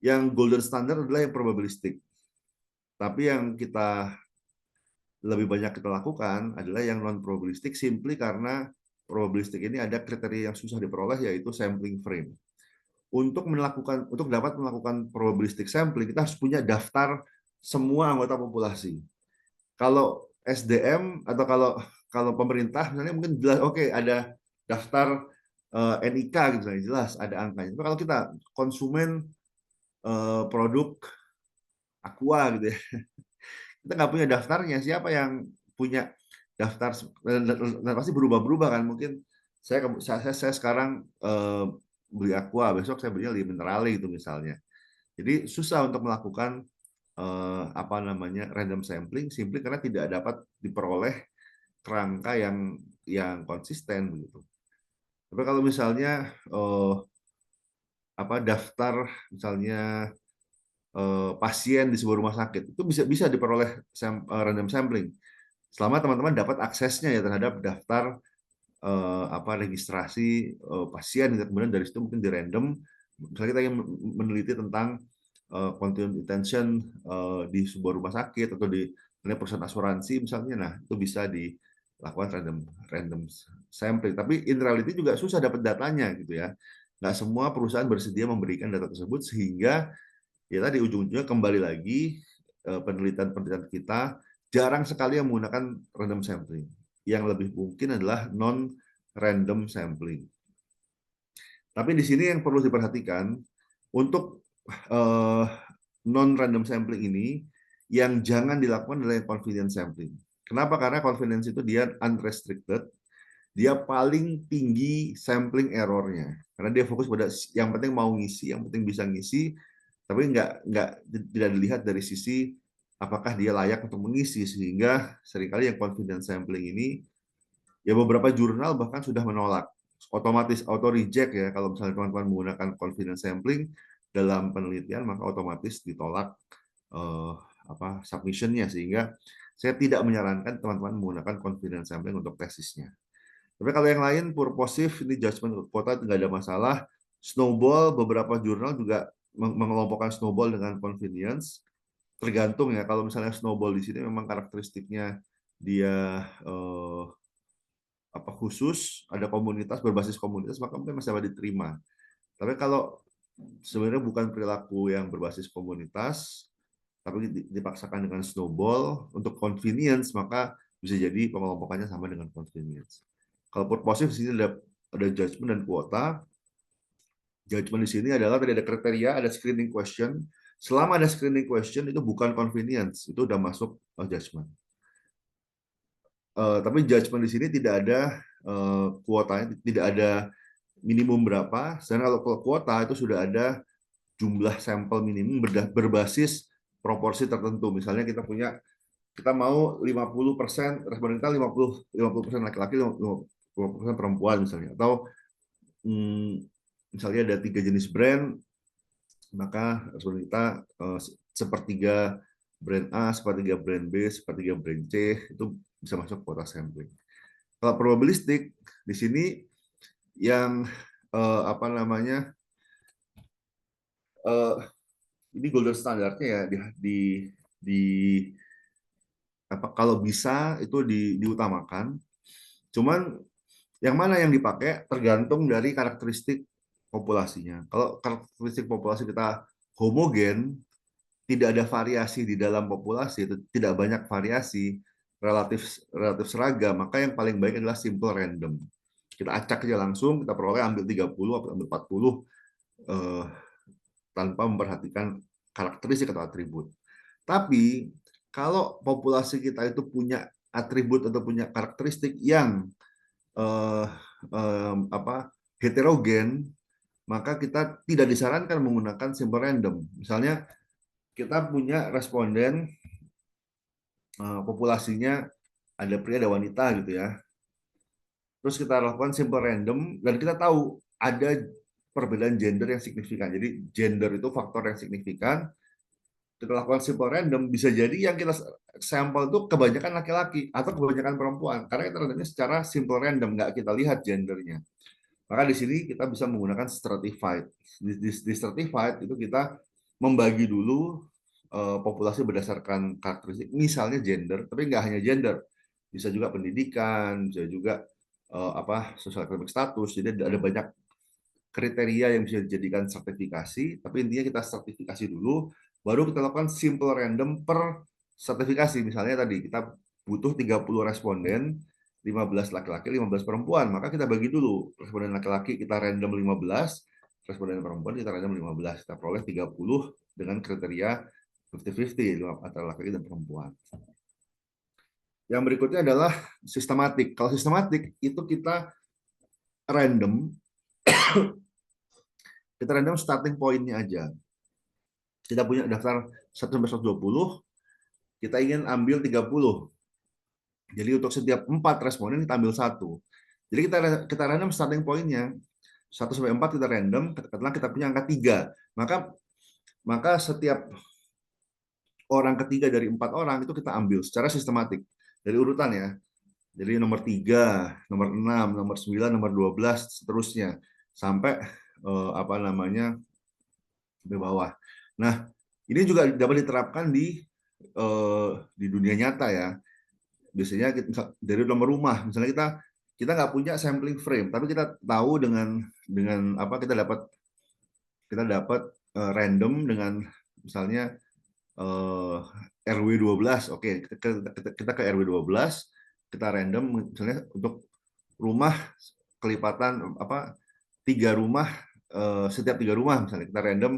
Yang golden standard adalah yang probabilistik. Tapi yang lebih banyak kita lakukan adalah yang non probabilistik, simply karena probabilistik ini ada kriteria yang susah diperoleh, yaitu sampling frame. Untuk dapat melakukan probabilistic sampling, kita harus punya daftar semua anggota populasi. Kalau SDM atau kalau pemerintah misalnya mungkin jelas, oke, ada daftar NIK gitu, jelas ada angkanya. Tapi kalau kita konsumen produk aqua gitu ya, kita nggak punya daftarnya. Siapa yang punya daftar? Dan pasti berubah-berubah kan. Mungkin saya sekarang beli aqua, besok saya belinya minerale itu misalnya. Jadi susah untuk melakukan apa namanya random sampling, simply karena tidak dapat diperoleh kerangka yang konsisten begitu. Tapi kalau misalnya daftar misalnya pasien di sebuah rumah sakit, itu bisa bisa diperoleh random sampling selama teman-teman dapat aksesnya ya terhadap daftar registrasi pasien, kemudian dari situ mungkin di random. Misalnya kita ingin meneliti tentang continuum intention di sebuah rumah sakit atau di perusahaan asuransi misalnya, nah itu bisa dilakukan random sampling. Tapi in reality juga susah dapat datanya gitu ya. Nggak semua perusahaan bersedia memberikan data tersebut, sehingga ya tadi ujung-ujungnya kembali lagi penelitian-penelitian kita jarang sekali yang menggunakan random sampling. Yang lebih mungkin adalah non-random sampling. Tapi di sini yang perlu diperhatikan, untuk non-random sampling ini, yang jangan dilakukan adalah confidence sampling. Kenapa? Karena confidence itu dia unrestricted, dia paling tinggi sampling errornya. Karena dia fokus pada yang penting mau ngisi, yang penting bisa ngisi, tapi tidak dilihat dari sisi apakah dia layak untuk mengisi, sehingga seringkali yang confidence sampling ini ya beberapa jurnal bahkan sudah menolak, otomatis auto reject ya. Kalau misalnya teman-teman menggunakan confidence sampling dalam penelitian, maka otomatis ditolak submissionnya, sehingga saya tidak menyarankan teman-teman menggunakan confidence sampling untuk tesisnya. Tapi kalau yang lain purposive, ini judgment quota nggak ada masalah. Snowball, beberapa jurnal juga mengelompokkan snowball dengan convenience. Tergantung ya, kalau misalnya snowball di sini memang karakteristiknya dia khusus, ada komunitas, berbasis komunitas, maka mungkin masih dapat diterima. Tapi kalau sebenarnya bukan perilaku yang berbasis komunitas, tapi dipaksakan dengan snowball untuk convenience, maka bisa jadi pengelompokannya sama dengan convenience. Kalau purposive di sini ada judgment dan kuota. Judgment di sini adalah tadi ada kriteria, ada screening question. Selama ada screening question, itu bukan convenience, itu udah masuk judgment. Tapi judgment di sini tidak ada kuotanya, tidak ada minimum berapa. Sedangkan kalau kuota itu sudah ada jumlah sampel minimum berbasis proporsi tertentu. Misalnya kita mau 50% responden kita 50% laki-laki, 50% perempuan misalnya. Atau misalnya ada 3 jenis brand, maka responden kita sepertiga brand A, sepertiga brand B, sepertiga brand C, itu bisa masuk kuota sampling. Kalau probabilistik di sini yang ini golden standardnya ya di kalau bisa itu diutamakan. Cuman yang mana yang dipakai tergantung dari karakteristik populasinya. Kalau karakteristik populasi kita homogen, tidak ada variasi di dalam populasi, itu tidak banyak variasi, relatif seragam, maka yang paling baik adalah simple random. Kita acak aja langsung, kita peroleh ambil 30 atau ambil 40 tanpa memperhatikan karakteristik atau atribut. Tapi kalau populasi kita itu punya atribut atau punya karakteristik yang heterogen, maka kita tidak disarankan menggunakan simple random. Misalnya kita punya responden populasinya ada pria ada wanita gitu ya. Terus kita lakukan simple random dan kita tahu ada perbedaan gender yang signifikan. Jadi gender itu faktor yang signifikan. Kita lakukan simple random, bisa jadi yang kita sampel itu kebanyakan laki-laki atau kebanyakan perempuan, karena kita randomnya secara simple random, nggak kita lihat gendernya. Maka di sini kita bisa menggunakan stratified. Di stratified itu kita membagi dulu populasi berdasarkan karakteristik, misalnya gender, tapi nggak hanya gender, bisa juga pendidikan, bisa juga sosial ekonomi status. Jadi ada banyak kriteria yang bisa dijadikan sertifikasi, tapi intinya kita sertifikasi dulu, baru kita lakukan simple random per sertifikasi. Misalnya tadi kita butuh 30 responden, 15 laki-laki, 15 perempuan, maka kita bagi dulu. Responden laki-laki kita random 15, responden perempuan kita random 15. Kita peroleh 30 dengan kriteria 50-50 antara laki-laki dan perempuan. Yang berikutnya adalah sistematik. Kalau sistematik itu kita random, kita random starting point-nya aja. Kita punya daftar 1 sampai 120, kita ingin ambil 30. Jadi untuk setiap 4 responden kita ambil 1. Jadi kita random starting point-nya 1 sampai 4 kita random, katakanlah kita punya angka 3. Maka setiap orang ketiga dari 4 orang itu kita ambil secara sistematik dari urutan ya. Jadi nomor 3, nomor 6, nomor 9, nomor 12 seterusnya sampai di bawah. Nah, ini juga dapat diterapkan di dunia nyata ya. Biasanya kita, dari nomor rumah, misalnya kita nggak punya sampling frame, tapi kita tahu dengan apa kita dapat random dengan misalnya RW 12. Oke, kita ke RW 12, kita random misalnya untuk rumah kelipatan apa 3 rumah, setiap 3 rumah misalnya kita random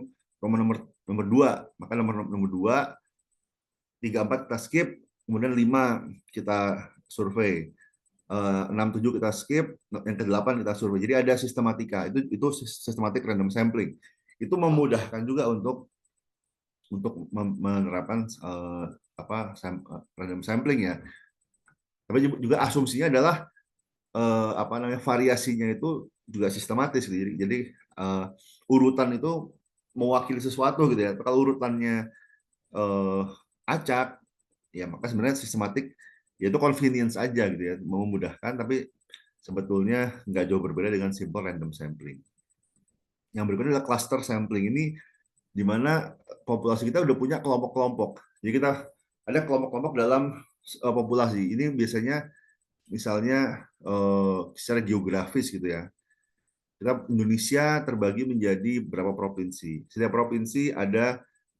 nomor nomor nomor 2, maka nomor 2, 3, 4 kita skip, kemudian 5 kita survei, 6, 7 kita skip, yang ke-8 kita survei. Jadi ada sistematika. Itu sistematik random sampling. Itu memudahkan juga untuk menerapkan random sampling ya. Tapi juga asumsinya adalah variasinya itu juga sistematis. Jadi urutan itu mewakili sesuatu gitu ya. Kalau urutannya acak, ya maka sebenarnya sistematik yaitu convenience aja gitu ya, memudahkan, tapi sebetulnya nggak jauh berbeda dengan simple random sampling. Yang berikutnya adalah cluster sampling. Ini di mana populasi kita udah punya kelompok-kelompok. Jadi kita ada kelompok-kelompok dalam populasi. Ini biasanya misalnya secara geografis gitu ya. Indonesia terbagi menjadi berapa provinsi. Setiap provinsi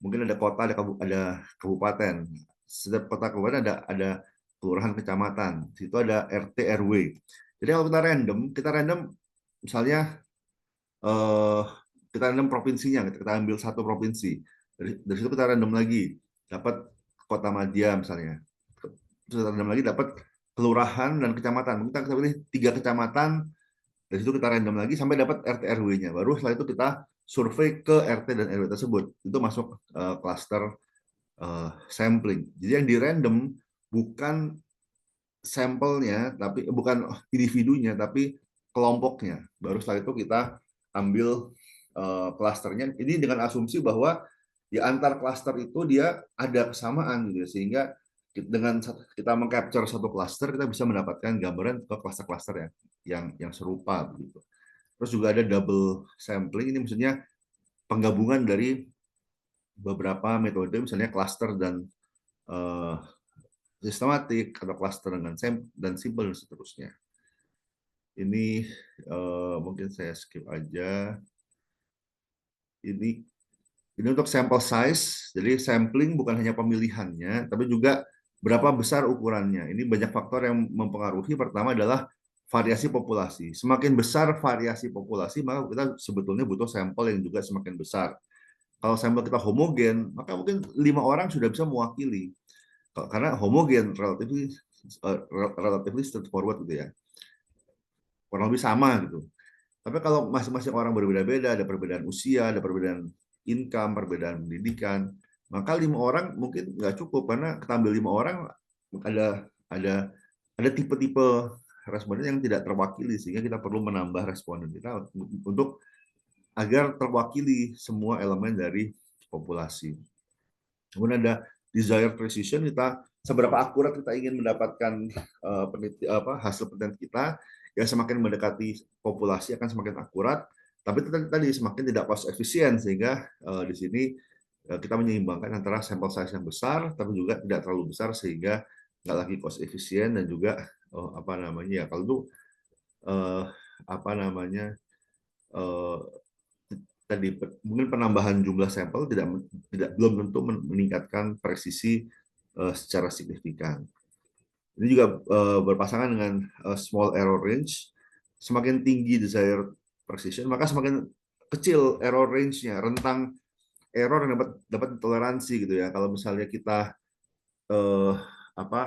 mungkin ada kota, ada kabupaten. Setiap kota kabupaten ada kelurahan, kecamatan. Di situ ada RT RW. Jadi kalau kita random misalnya kita random provinsinya, kita ambil satu provinsi. Dari situ kita random lagi dapat kota madya misalnya. Terus kita random lagi dapat kelurahan dan kecamatan. Kita pilih 3 kecamatan. Dari situ kita random lagi sampai dapat RT RW-nya. Baru setelah itu kita survei ke RT dan RW tersebut. Itu masuk cluster sampling. Jadi yang di random bukan sampelnya, tapi bukan individunya, tapi kelompoknya. Baru setelah itu kita ambil klasternya. Ini dengan asumsi bahwa di antar klaster itu dia ada kesamaan gitu, sehingga dengan kita mengcapture satu klaster, kita bisa mendapatkan gambaran ke klaster-klaster yang serupa begitu. Terus juga ada double sampling. Ini maksudnya penggabungan dari beberapa metode, misalnya klaster dan sistematik, atau klaster dengan dan simple dan seterusnya. Ini mungkin saya skip aja. Ini untuk sample size. Jadi sampling bukan hanya pemilihannya, tapi juga berapa besar ukurannya. Ini banyak faktor yang mempengaruhi. Pertama adalah variasi populasi. Semakin besar variasi populasi, maka kita sebetulnya butuh sampel yang juga semakin besar. Kalau sampel kita homogen, maka mungkin 5 orang sudah bisa mewakili. Karena homogen, relatively straightforward gitu ya. Kurang lebih sama gitu. Tapi kalau masing-masing orang berbeda-beda, ada perbedaan usia, ada perbedaan income, perbedaan pendidikan, maka 5 orang mungkin nggak cukup, karena kita ambil 5 orang ada tipe-tipe responden yang tidak terwakili, sehingga kita perlu menambah responden kita untuk agar terwakili semua elemen dari populasi. Kemudian ada desired precision, kita seberapa akurat kita ingin mendapatkan hasil penelitian kita. Ya, semakin mendekati populasi akan semakin akurat, tapi tadi semakin tidak cost efisien, sehingga di sini kita menyeimbangkan antara sampel size yang besar tapi juga tidak terlalu besar sehingga nggak lagi cost efisien dan juga apa namanya ya kalau itu apa namanya eh, tadi mungkin penambahan jumlah sampel tidak belum tentu meningkatkan presisi secara signifikan. Ini juga berpasangan dengan small error range. Semakin tinggi desired precision, maka semakin kecil error range-nya, rentang error yang dapat toleransi gitu ya. Kalau misalnya kita apa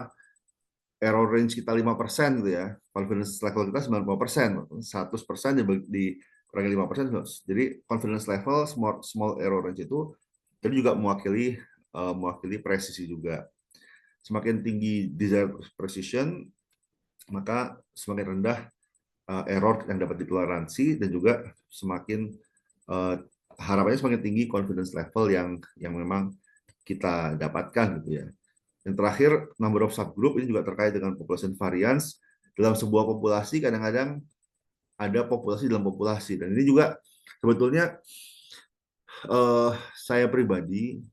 error range kita 5% gitu ya, confidence level kita 90%, 100% dikurangi 5%. Jadi confidence level small error range itu juga mewakili presisi juga. Semakin tinggi desired precision, maka semakin rendah error yang dapat ditoleransi dan juga semakin harapannya semakin tinggi confidence level yang memang kita dapatkan gitu ya. Yang terakhir, number of subgroup ini juga terkait dengan population variance. Dalam sebuah populasi kadang-kadang ada populasi dalam populasi dan ini juga sebetulnya saya pribadi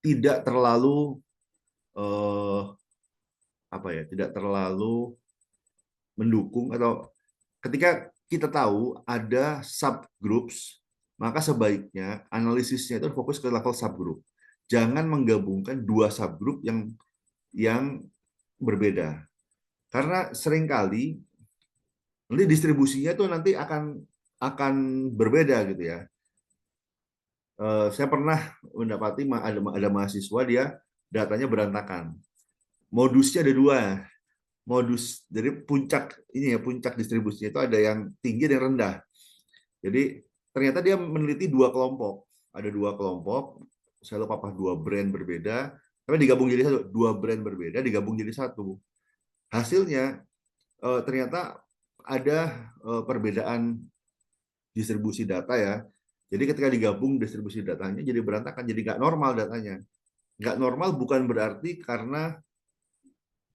tidak terlalu apa ya, tidak terlalu mendukung atau ketika kita tahu ada subgroups, maka sebaiknya analisisnya itu fokus ke level subgroup. Jangan menggabungkan dua subgroup yang berbeda. Karena seringkali nanti distribusinya tuh nanti akan berbeda gitu ya. Saya pernah mendapati ada mahasiswa dia datanya berantakan. Modusnya ada dua. Modus dari puncak distribusinya itu ada yang tinggi dan rendah. Jadi ternyata dia meneliti dua kelompok. Ada dua kelompok, saya lupa apa dua brand berbeda, tapi digabung jadi satu. Dua brand berbeda digabung jadi satu. Hasilnya ternyata ada perbedaan distribusi data ya. Jadi ketika digabung distribusi datanya jadi berantakan, jadi nggak normal datanya. Nggak normal bukan berarti karena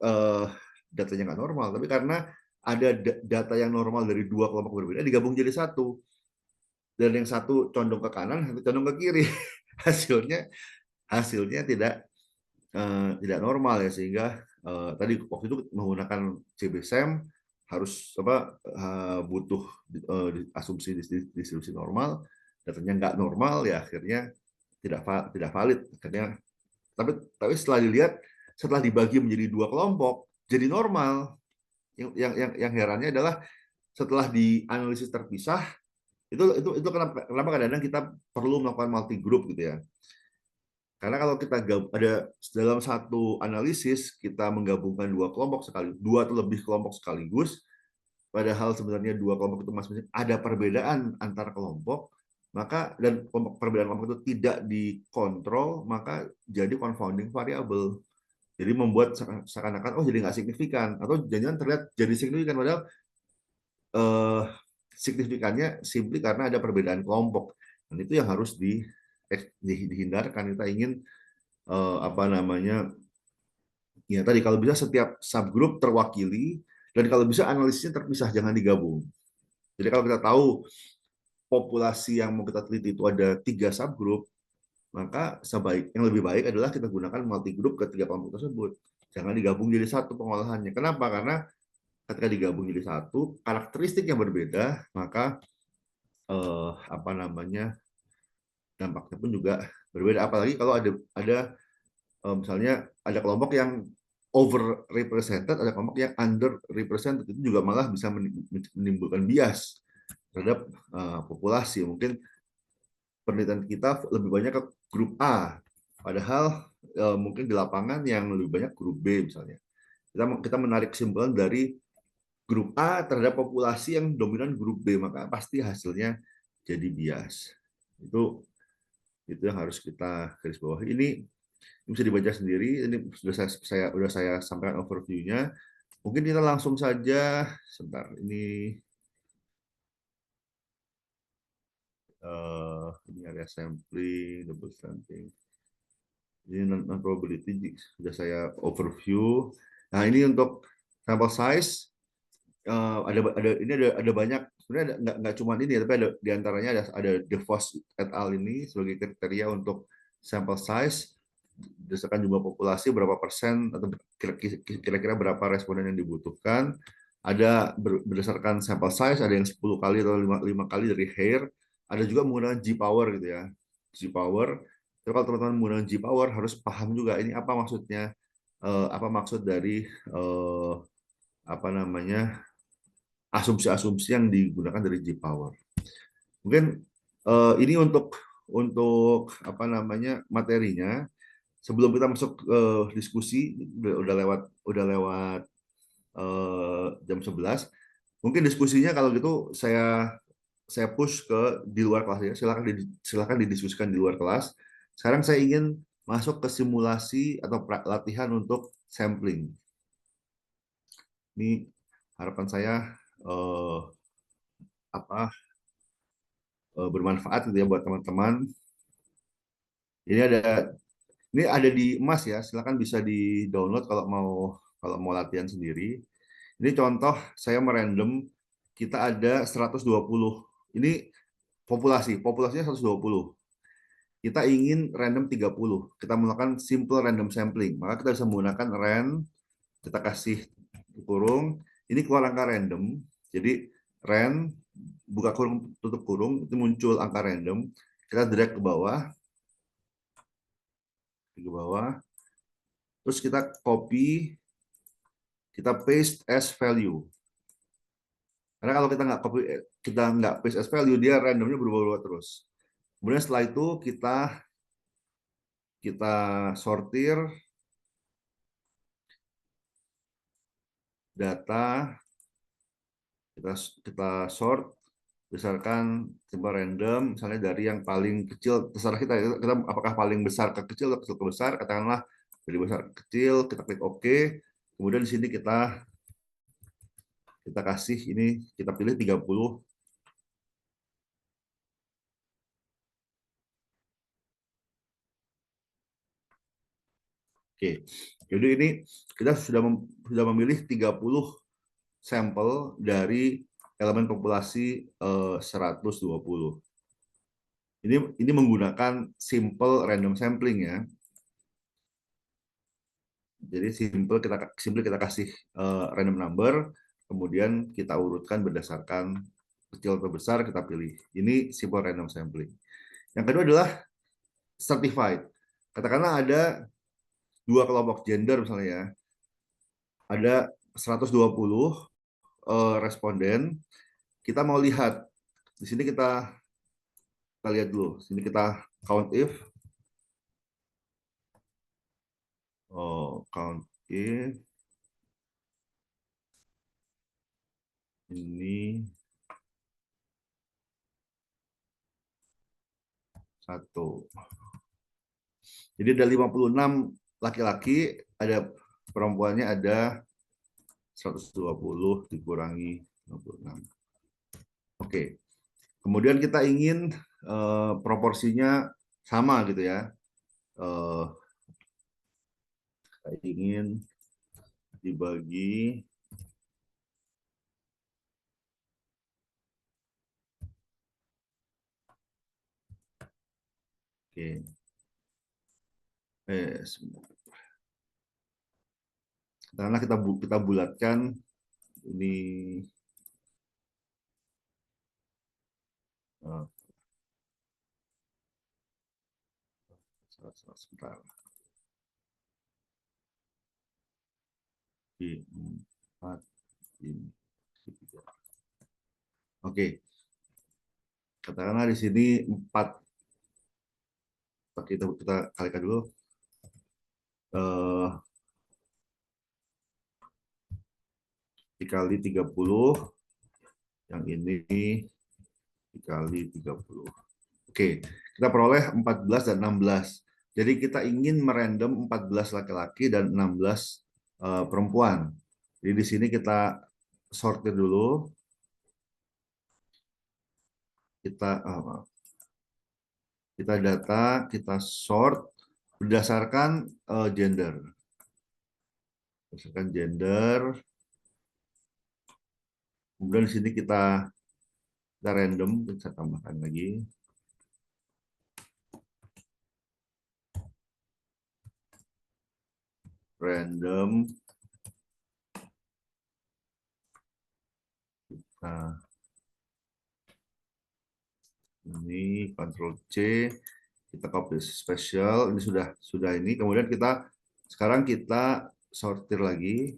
eh, datanya nggak normal, tapi karena ada data yang normal dari dua kelompok berbeda digabung jadi satu. Dan yang satu condong ke kanan, satu condong ke kiri. hasilnya hasilnya tidak normal ya sehingga tadi waktu itu menggunakan CBSEM harus butuh asumsi distribusi normal, datanya nggak normal ya akhirnya tidak valid akhirnya. Tapi setelah dilihat, setelah dibagi menjadi dua kelompok jadi normal. Yang herannya adalah setelah dianalisis terpisah itu kenapa kadang-kadang kita perlu melakukan multi group gitu ya. Karena kalau kita ada dalam satu analisis kita menggabungkan dua atau lebih kelompok sekaligus, padahal sebenarnya dua kelompok itu masing-masing ada perbedaan antar kelompok, maka dan perbedaan kelompok itu tidak dikontrol, maka jadi confounding variable. Jadi membuat seakan-akan jadi nggak signifikan atau jangan terlihat jadi signifikan padahal eh, signifikannya simply karena ada perbedaan kelompok. Dan itu yang harus dihindarkan. Kita ingin apa namanya ya tadi kalau bisa setiap subgroup terwakili dan kalau bisa analisisnya terpisah jangan digabung. Jadi kalau kita tahu populasi yang mau kita teliti itu ada 3 subgroup, maka yang lebih baik adalah kita gunakan multi group ke 3 kelompok tersebut. Jangan digabung jadi satu pengolahannya. Kenapa? Karena ketika digabung jadi satu, karakteristik yang berbeda, maka apa namanya dampaknya pun juga berbeda. Apalagi kalau ada misalnya ada kelompok yang over represented, ada kelompok yang under represented, itu juga malah bisa menimbulkan bias terhadap populasi. Mungkin penelitian kita lebih banyak ke grup A, padahal mungkin di lapangan yang lebih banyak grup B misalnya. Kita menarik kesimpulan dari grup A terhadap populasi yang dominan grup B, maka pasti hasilnya jadi bias. Itu yang harus kita garis bawahi. Ini bisa dibaca sendiri. Ini sudah saya sampaikan overview-nya. Mungkin kita langsung saja. Sebentar, ini area sampling, double sampling. Ini non probability sudah saya overview. Nah ini untuk sample size ada banyak sebenarnya, nggak cuma ini ya, tapi ada diantaranya ada DeVos et al ini sebagai kriteria untuk sample size berdasarkan jumlah populasi berapa persen atau kira-kira berapa responden yang dibutuhkan. Ada berdasarkan sample size, ada yang 10 kali atau 5 kali dari hair. Ada juga menggunakan G-power gitu ya. G-power. Jadi kalau teman-teman menggunakan G-power harus paham juga ini apa maksudnya, apa maksud dari apa namanya asumsi-asumsi yang digunakan dari G-power. Mungkin ini untuk apa namanya materinya. Sebelum kita masuk diskusi, udah lewat jam 11. Mungkin diskusinya kalau gitu saya push ke di luar kelas ya. Silakan didiskusikan di luar kelas. Sekarang saya ingin masuk ke simulasi atau latihan untuk sampling. Ini harapan saya eh, apa bermanfaat gitu ya buat teman-teman. Ini ada di Emas ya. Silakan bisa di-download kalau mau latihan sendiri. Ini contoh saya merandom, kita ada 120. Ini populasinya 120. Kita ingin random 30. Kita melakukan simple random sampling. Maka kita bisa menggunakan rand, kita kasih kurung, ini keluar angka random. Jadi rand, buka kurung, tutup kurung, itu muncul angka random. Kita drag ke bawah, terus kita copy, kita paste as value. Karena kalau kita nggak paste as value, dia randomnya berubah-ubah terus. Kemudian setelah itu kita sortir data, kita sort berdasarkan tipe random, misalnya dari yang paling kecil, terserah kita apakah paling besar ke kecil atau kecil ke besar, katakanlah dari besar ke kecil, kita klik OK. Kemudian di sini kita kasih ini, kita pilih 30. Oke, jadi ini kita sudah memilih 30 sampel dari elemen populasi 120. Ini menggunakan simple random sampling ya. Jadi simple kita kasih random number, kemudian kita urutkan berdasarkan kecil atau besar, kita pilih. Ini simple random sampling. Yang kedua adalah stratified. Katakanlah ada dua kelompok gender misalnya ya. Ada 120 responden. Kita mau lihat. Di sini kita lihat dulu. Sini kita count if. Count if. Ini 1. Jadi ada 56 laki-laki, ada perempuannya ada 120 dikurangi 56. Oke. Kemudian kita ingin proporsinya sama gitu ya. Kita ingin dibagi oke. Karena kita bulatkan ini sebentar. Di 4 ini 3. Oke. Katakanlah di sini 4. Kita kalikan dulu. Dikali 30, yang ini dikali 30. Oke, kita peroleh 14 dan 16. Jadi kita ingin merandom 14 laki-laki dan 16 perempuan. Jadi di sini kita sortir dulu. Kita data, kita sort berdasarkan gender. Berdasarkan gender. Kemudian di sini kita random, bisa tambahkan lagi. Random. Nah, ini Ctrl C, kita copy special, ini sudah ini. Kemudian sekarang kita sortir lagi,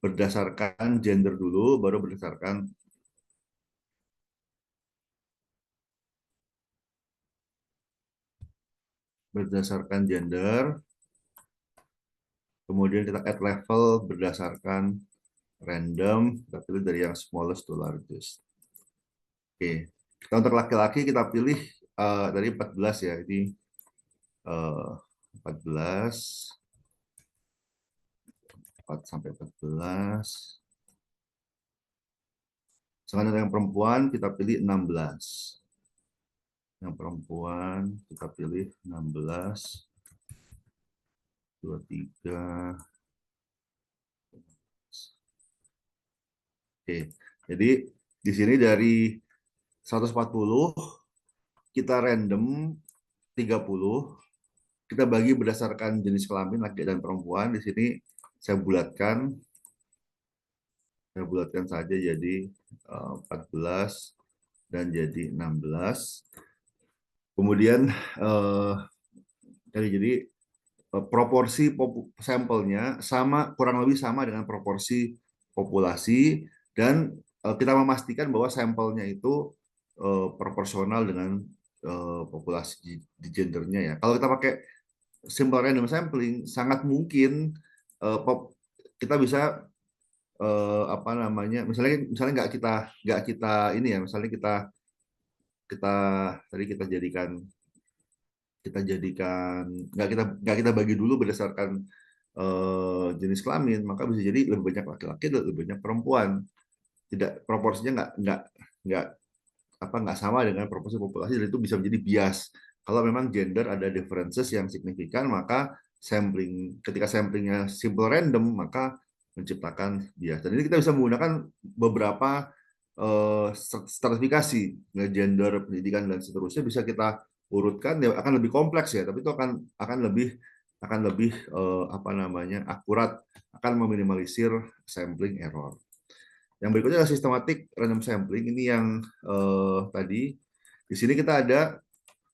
berdasarkan gender dulu, baru berdasarkan gender. Kemudian kita add level berdasarkan random, kita pilih dari yang smallest to largest. Oke, kita untuk laki-laki kita pilih dari 14 ya, ini 14, 4 sampai 14. Sekarang yang perempuan kita pilih 16. Yang perempuan kita pilih 16, 23. Oke, jadi di sini dari 140 kita random 30, kita bagi berdasarkan jenis kelamin laki dan perempuan. Di sini saya bulatkan saja jadi 14 dan jadi 16. Kemudian jadi proporsi sampelnya kurang lebih sama dengan proporsi populasi, dan kita memastikan bahwa sampelnya itu proporsional dengan populasi di gendernya ya. Kalau kita pakai simple random sampling, sangat mungkin kita bisa apa namanya, misalnya nggak kita ini ya, misalnya kita kita tadi kita jadikan nggak kita bagi dulu berdasarkan jenis kelamin, maka bisa jadi lebih banyak laki-laki dan lebih banyak perempuan. Tidak, proporsinya nggak sama dengan proporsi populasi, dan itu bisa menjadi bias. Kalau memang gender ada differences yang signifikan, maka ketika samplingnya simple random, maka menciptakan bias. Dan ini kita bisa menggunakan beberapa stratifikasi, gender, pendidikan dan seterusnya bisa kita urutkan. Ya akan lebih kompleks ya, tapi itu akan lebih apa namanya, akurat, akan meminimalisir sampling error. Yang berikutnya adalah systematic random sampling. Ini yang tadi di sini kita ada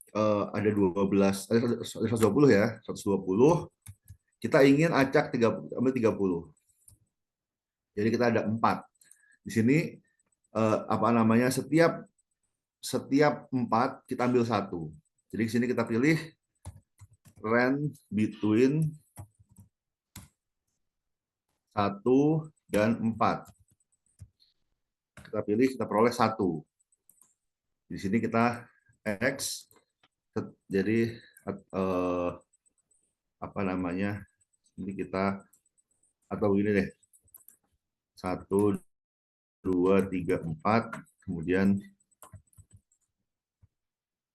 12, ada 120 ya, 120. Kita ingin acak 30. Jadi kita ada 4. Di sini apa namanya, setiap 4 kita ambil satu. Jadi di sini kita pilih range between 1 dan 4. Kita pilih, kita peroleh 1. Di sini kita X, jadi apa namanya, ini kita, atau ini deh, 1, 2, 3, 4, kemudian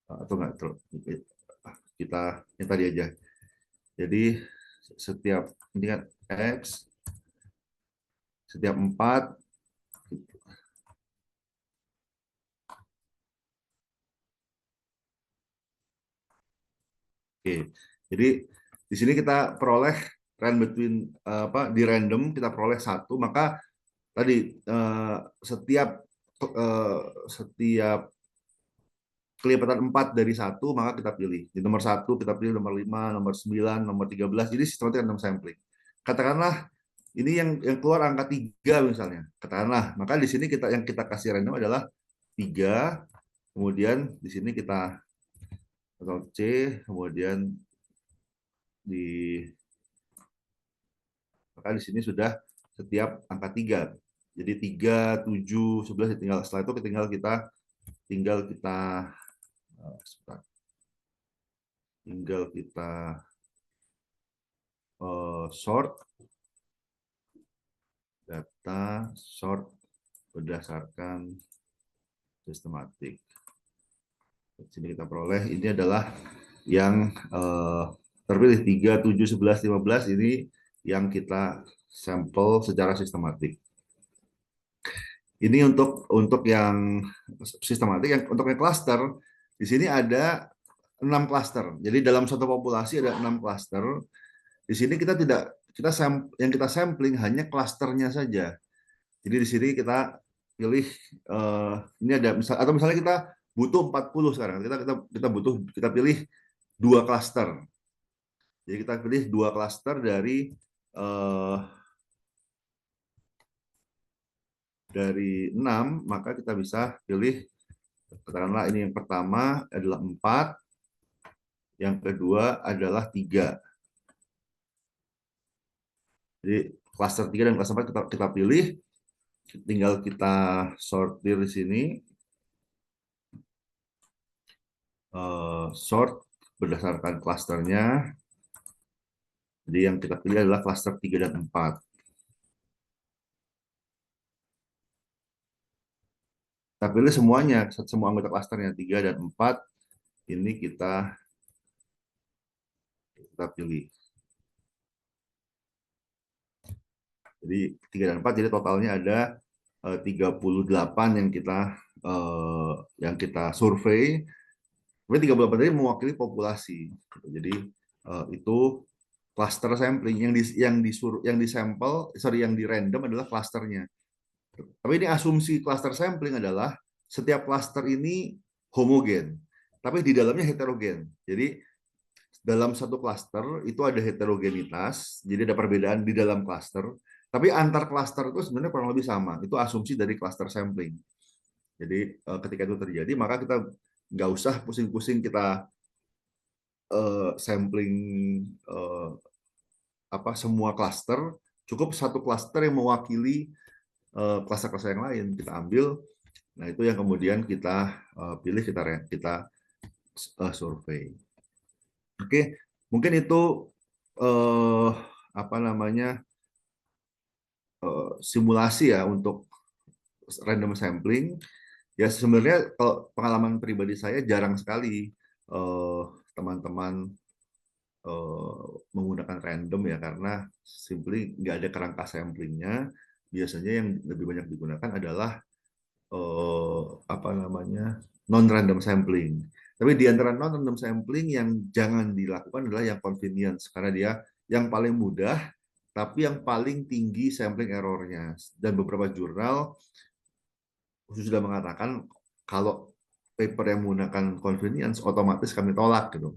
atau enggak, kita yang tadi aja. Jadi setiap ini kan X, setiap 4. Oke, jadi di sini kita peroleh range between di random kita peroleh 1, maka tadi setiap kelipatan 4 dari 1, maka kita pilih. Di nomor 1 kita pilih nomor 5, nomor 9, nomor 13. Jadi sistematik random sampling. Katakanlah ini yang keluar angka 3 misalnya. Katakanlah, maka di sini yang kita kasih random adalah 3. Kemudian di sini kita Ctrl C, kemudian maka di sini sudah setiap angka 3. Jadi 3, 7, 11 setelah itu tinggal kita sort data, sort berdasarkan sistematik. Di sini kita peroleh, ini adalah yang terpilih 3, 7, 11, 15, ini yang kita sampel secara sistematik. Ini untuk yang sistematik, yang untuk yang cluster di sini ada 6 cluster. Jadi dalam satu populasi ada 6 cluster. Di sini kita tidak yang kita sampling hanya klasternya saja. Jadi di sini kita pilih ini ada atau misalnya kita butuh 40 sekarang. Kita pilih 2 klaster. Jadi kita pilih 2 klaster dari 6, maka kita bisa pilih, katakanlah ini yang pertama adalah 4, yang kedua adalah 3. Jadi klaster 3 dan klaster 4 kita pilih, tinggal kita sortir di sini, sort berdasarkan klasternya. Jadi yang kita pilih adalah klaster 3 dan 4. Kita pilih semuanya, semua anggota klasternya 3 dan 4, ini kita pilih. Jadi 3 dan 4, jadi totalnya ada 38 yang kita survei. Tapi 38 tadi mewakili populasi. Jadi itu cluster sampling yang di random adalah klasternya. Tapi ini asumsi cluster sampling adalah setiap cluster ini homogen, tapi di dalamnya heterogen. Jadi dalam satu cluster itu ada heterogenitas, jadi ada perbedaan di dalam cluster. Tapi antar cluster itu sebenarnya kurang lebih sama. Itu asumsi dari cluster sampling. Jadi ketika itu terjadi, maka kita nggak usah pusing-pusing kita sampling semua cluster. Cukup satu cluster yang mewakili klaster-klaster yang lain kita ambil. Nah itu yang kemudian kita pilih, kita survei. Oke, mungkin itu simulasi ya untuk random sampling. Ya sebenarnya kalau pengalaman pribadi saya jarang sekali teman-teman menggunakan random ya, karena simply nggak ada kerangka samplingnya. Biasanya yang lebih banyak digunakan adalah non random sampling. Tapi di antara non random sampling yang jangan dilakukan adalah yang convenience, karena dia yang paling mudah tapi yang paling tinggi sampling errornya. Dan beberapa jurnal sudah mengatakan kalau paper yang menggunakan convenience otomatis kami tolak gitu.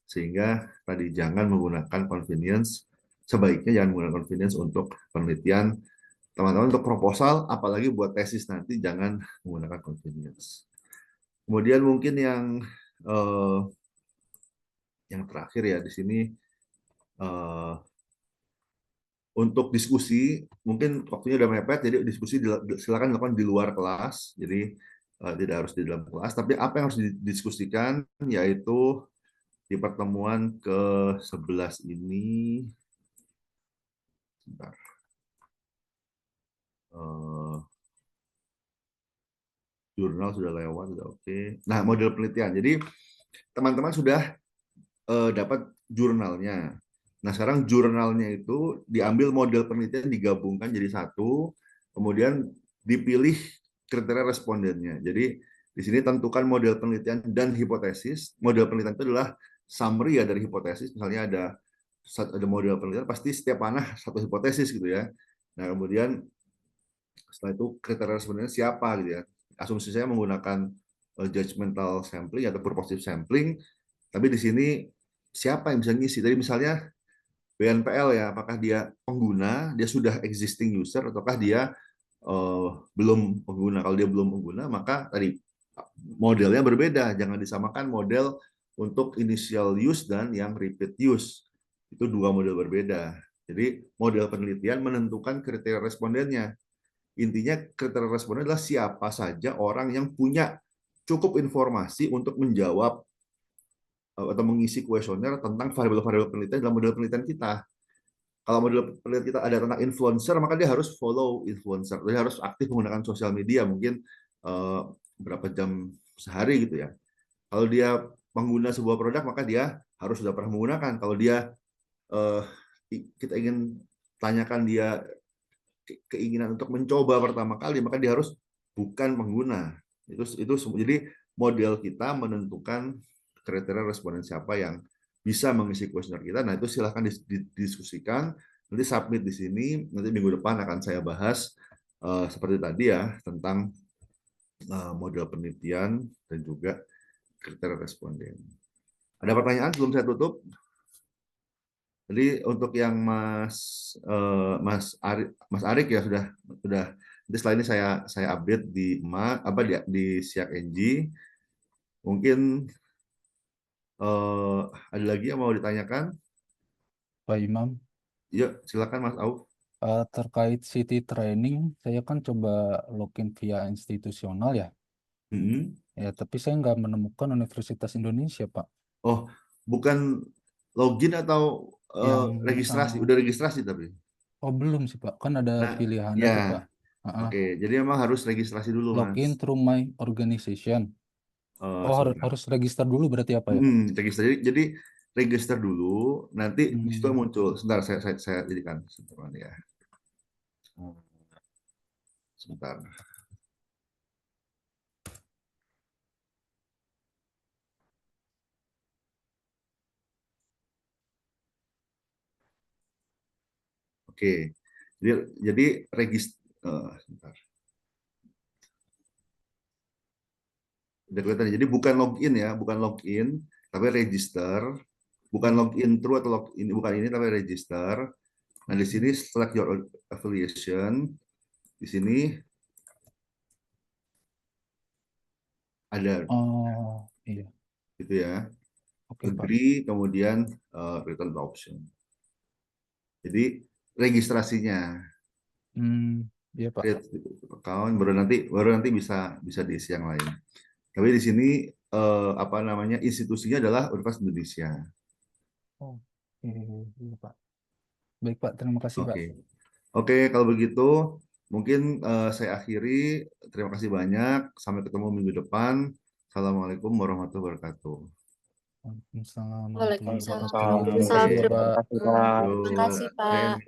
Sehingga tadi jangan menggunakan convenience, sebaiknya jangan menggunakan convenience untuk penelitian teman-teman, untuk proposal, apalagi buat tesis nanti jangan menggunakan convenience. Kemudian mungkin yang terakhir ya di sini untuk diskusi, mungkin waktunya udah mepet, jadi diskusi silakan dilakukan di luar kelas, jadi tidak harus di dalam kelas. Tapi apa yang harus didiskusikan yaitu di pertemuan ke-11 ini, sebentar. Jurnal sudah lewat, sudah oke. Nah, model penelitian. Jadi teman-teman sudah dapat jurnalnya. Nah, sekarang jurnalnya itu diambil model penelitian, digabungkan jadi satu, kemudian dipilih kriteria respondennya. Jadi di sini tentukan model penelitian dan hipotesis. Model penelitian itu adalah summary ya dari hipotesis. Misalnya ada model penelitian, pasti setiap panah satu hipotesis gitu ya. Nah, kemudian setelah itu kriteria respondennya siapa gitu ya. Asumsi saya menggunakan judgmental sampling atau purposive sampling, tapi di sini siapa yang bisa ngisi? Jadi misalnya BNPL ya, apakah dia pengguna, dia sudah existing user, ataukah dia belum pengguna? Kalau dia belum pengguna, maka tadi modelnya berbeda. Jangan disamakan model untuk initial use dan yang repeat use. Itu dua model berbeda. Jadi model penelitian menentukan kriteria respondennya. Intinya kriteria responden adalah siapa saja orang yang punya cukup informasi untuk menjawab atau mengisi kuesioner tentang variabel-variabel penelitian dalam model penelitian kita. Kalau model penelitian kita ada tentang influencer, maka dia harus follow influencer. Dia harus aktif menggunakan sosial media, mungkin berapa jam sehari gitu ya. Kalau dia pengguna sebuah produk, maka dia harus sudah pernah menggunakan. Kalau dia kita ingin tanyakan dia keinginan untuk mencoba pertama kali, maka dia harus bukan pengguna. Jadi model kita menentukan kriteria responden siapa yang bisa mengisi kuesioner kita. Nah, itu silahkan didiskusikan, nanti submit di sini, nanti minggu depan akan saya bahas seperti tadi ya, tentang model penelitian dan juga kriteria responden. Ada pertanyaan sebelum saya tutup? Jadi untuk yang Mas Arik ya sudah. Jadi setelah ini saya update di di Siak NG. Mungkin ada lagi yang mau ditanyakan? Pak Imam, Yuk, silakan Mas Auf. terkait city training, saya kan coba login via institusional ya. Hmm. Ya, tapi saya nggak menemukan Universitas Indonesia, Pak. Oh, bukan login atau Yang registrasi? Udah registrasi tapi. oh belum sih, Pak. Kan ada Nah, pilihannya ya, tuh, Pak. Ah, oke. Jadi memang harus registrasi dulu, Mas. login through my organization. Oh, Sebentar. harus register dulu berarti apa ya? Register. Jadi register dulu, nanti di situ Hmm. muncul. Sebentar, saya jadikan sebentar ya. Sebentar. Oke. Jadi register. Sebentar. Udah kelihatan. Jadi bukan login ya, bukan login, tapi register. Bukan Hmm. login true atau login, bukan ini tapi register. Nah, di sini select your affiliation. Di sini ada Oh, iya. gitu ya. Oke, Pak. Agree, kemudian return to option. Jadi registrasinya Hmm, iya, Pak. create account baru nanti bisa bisa diisi yang lain. Tapi di sini apa namanya institusinya adalah Universitas Indonesia. Oh, iya, iya, Pak. Baik, Pak. Terima kasih, Pak. Oke. Oke, kalau begitu mungkin saya akhiri. Terima kasih banyak. Sampai ketemu minggu depan. Assalamualaikum warahmatullahi wabarakatuh. Waalaikumsalam warahmatullahi Waalaikumsalam wabarakatuh. warahmatullahi Makasih ya, wabarakatuh. Pak. Terima kasih, Yuk, Pak. Ren.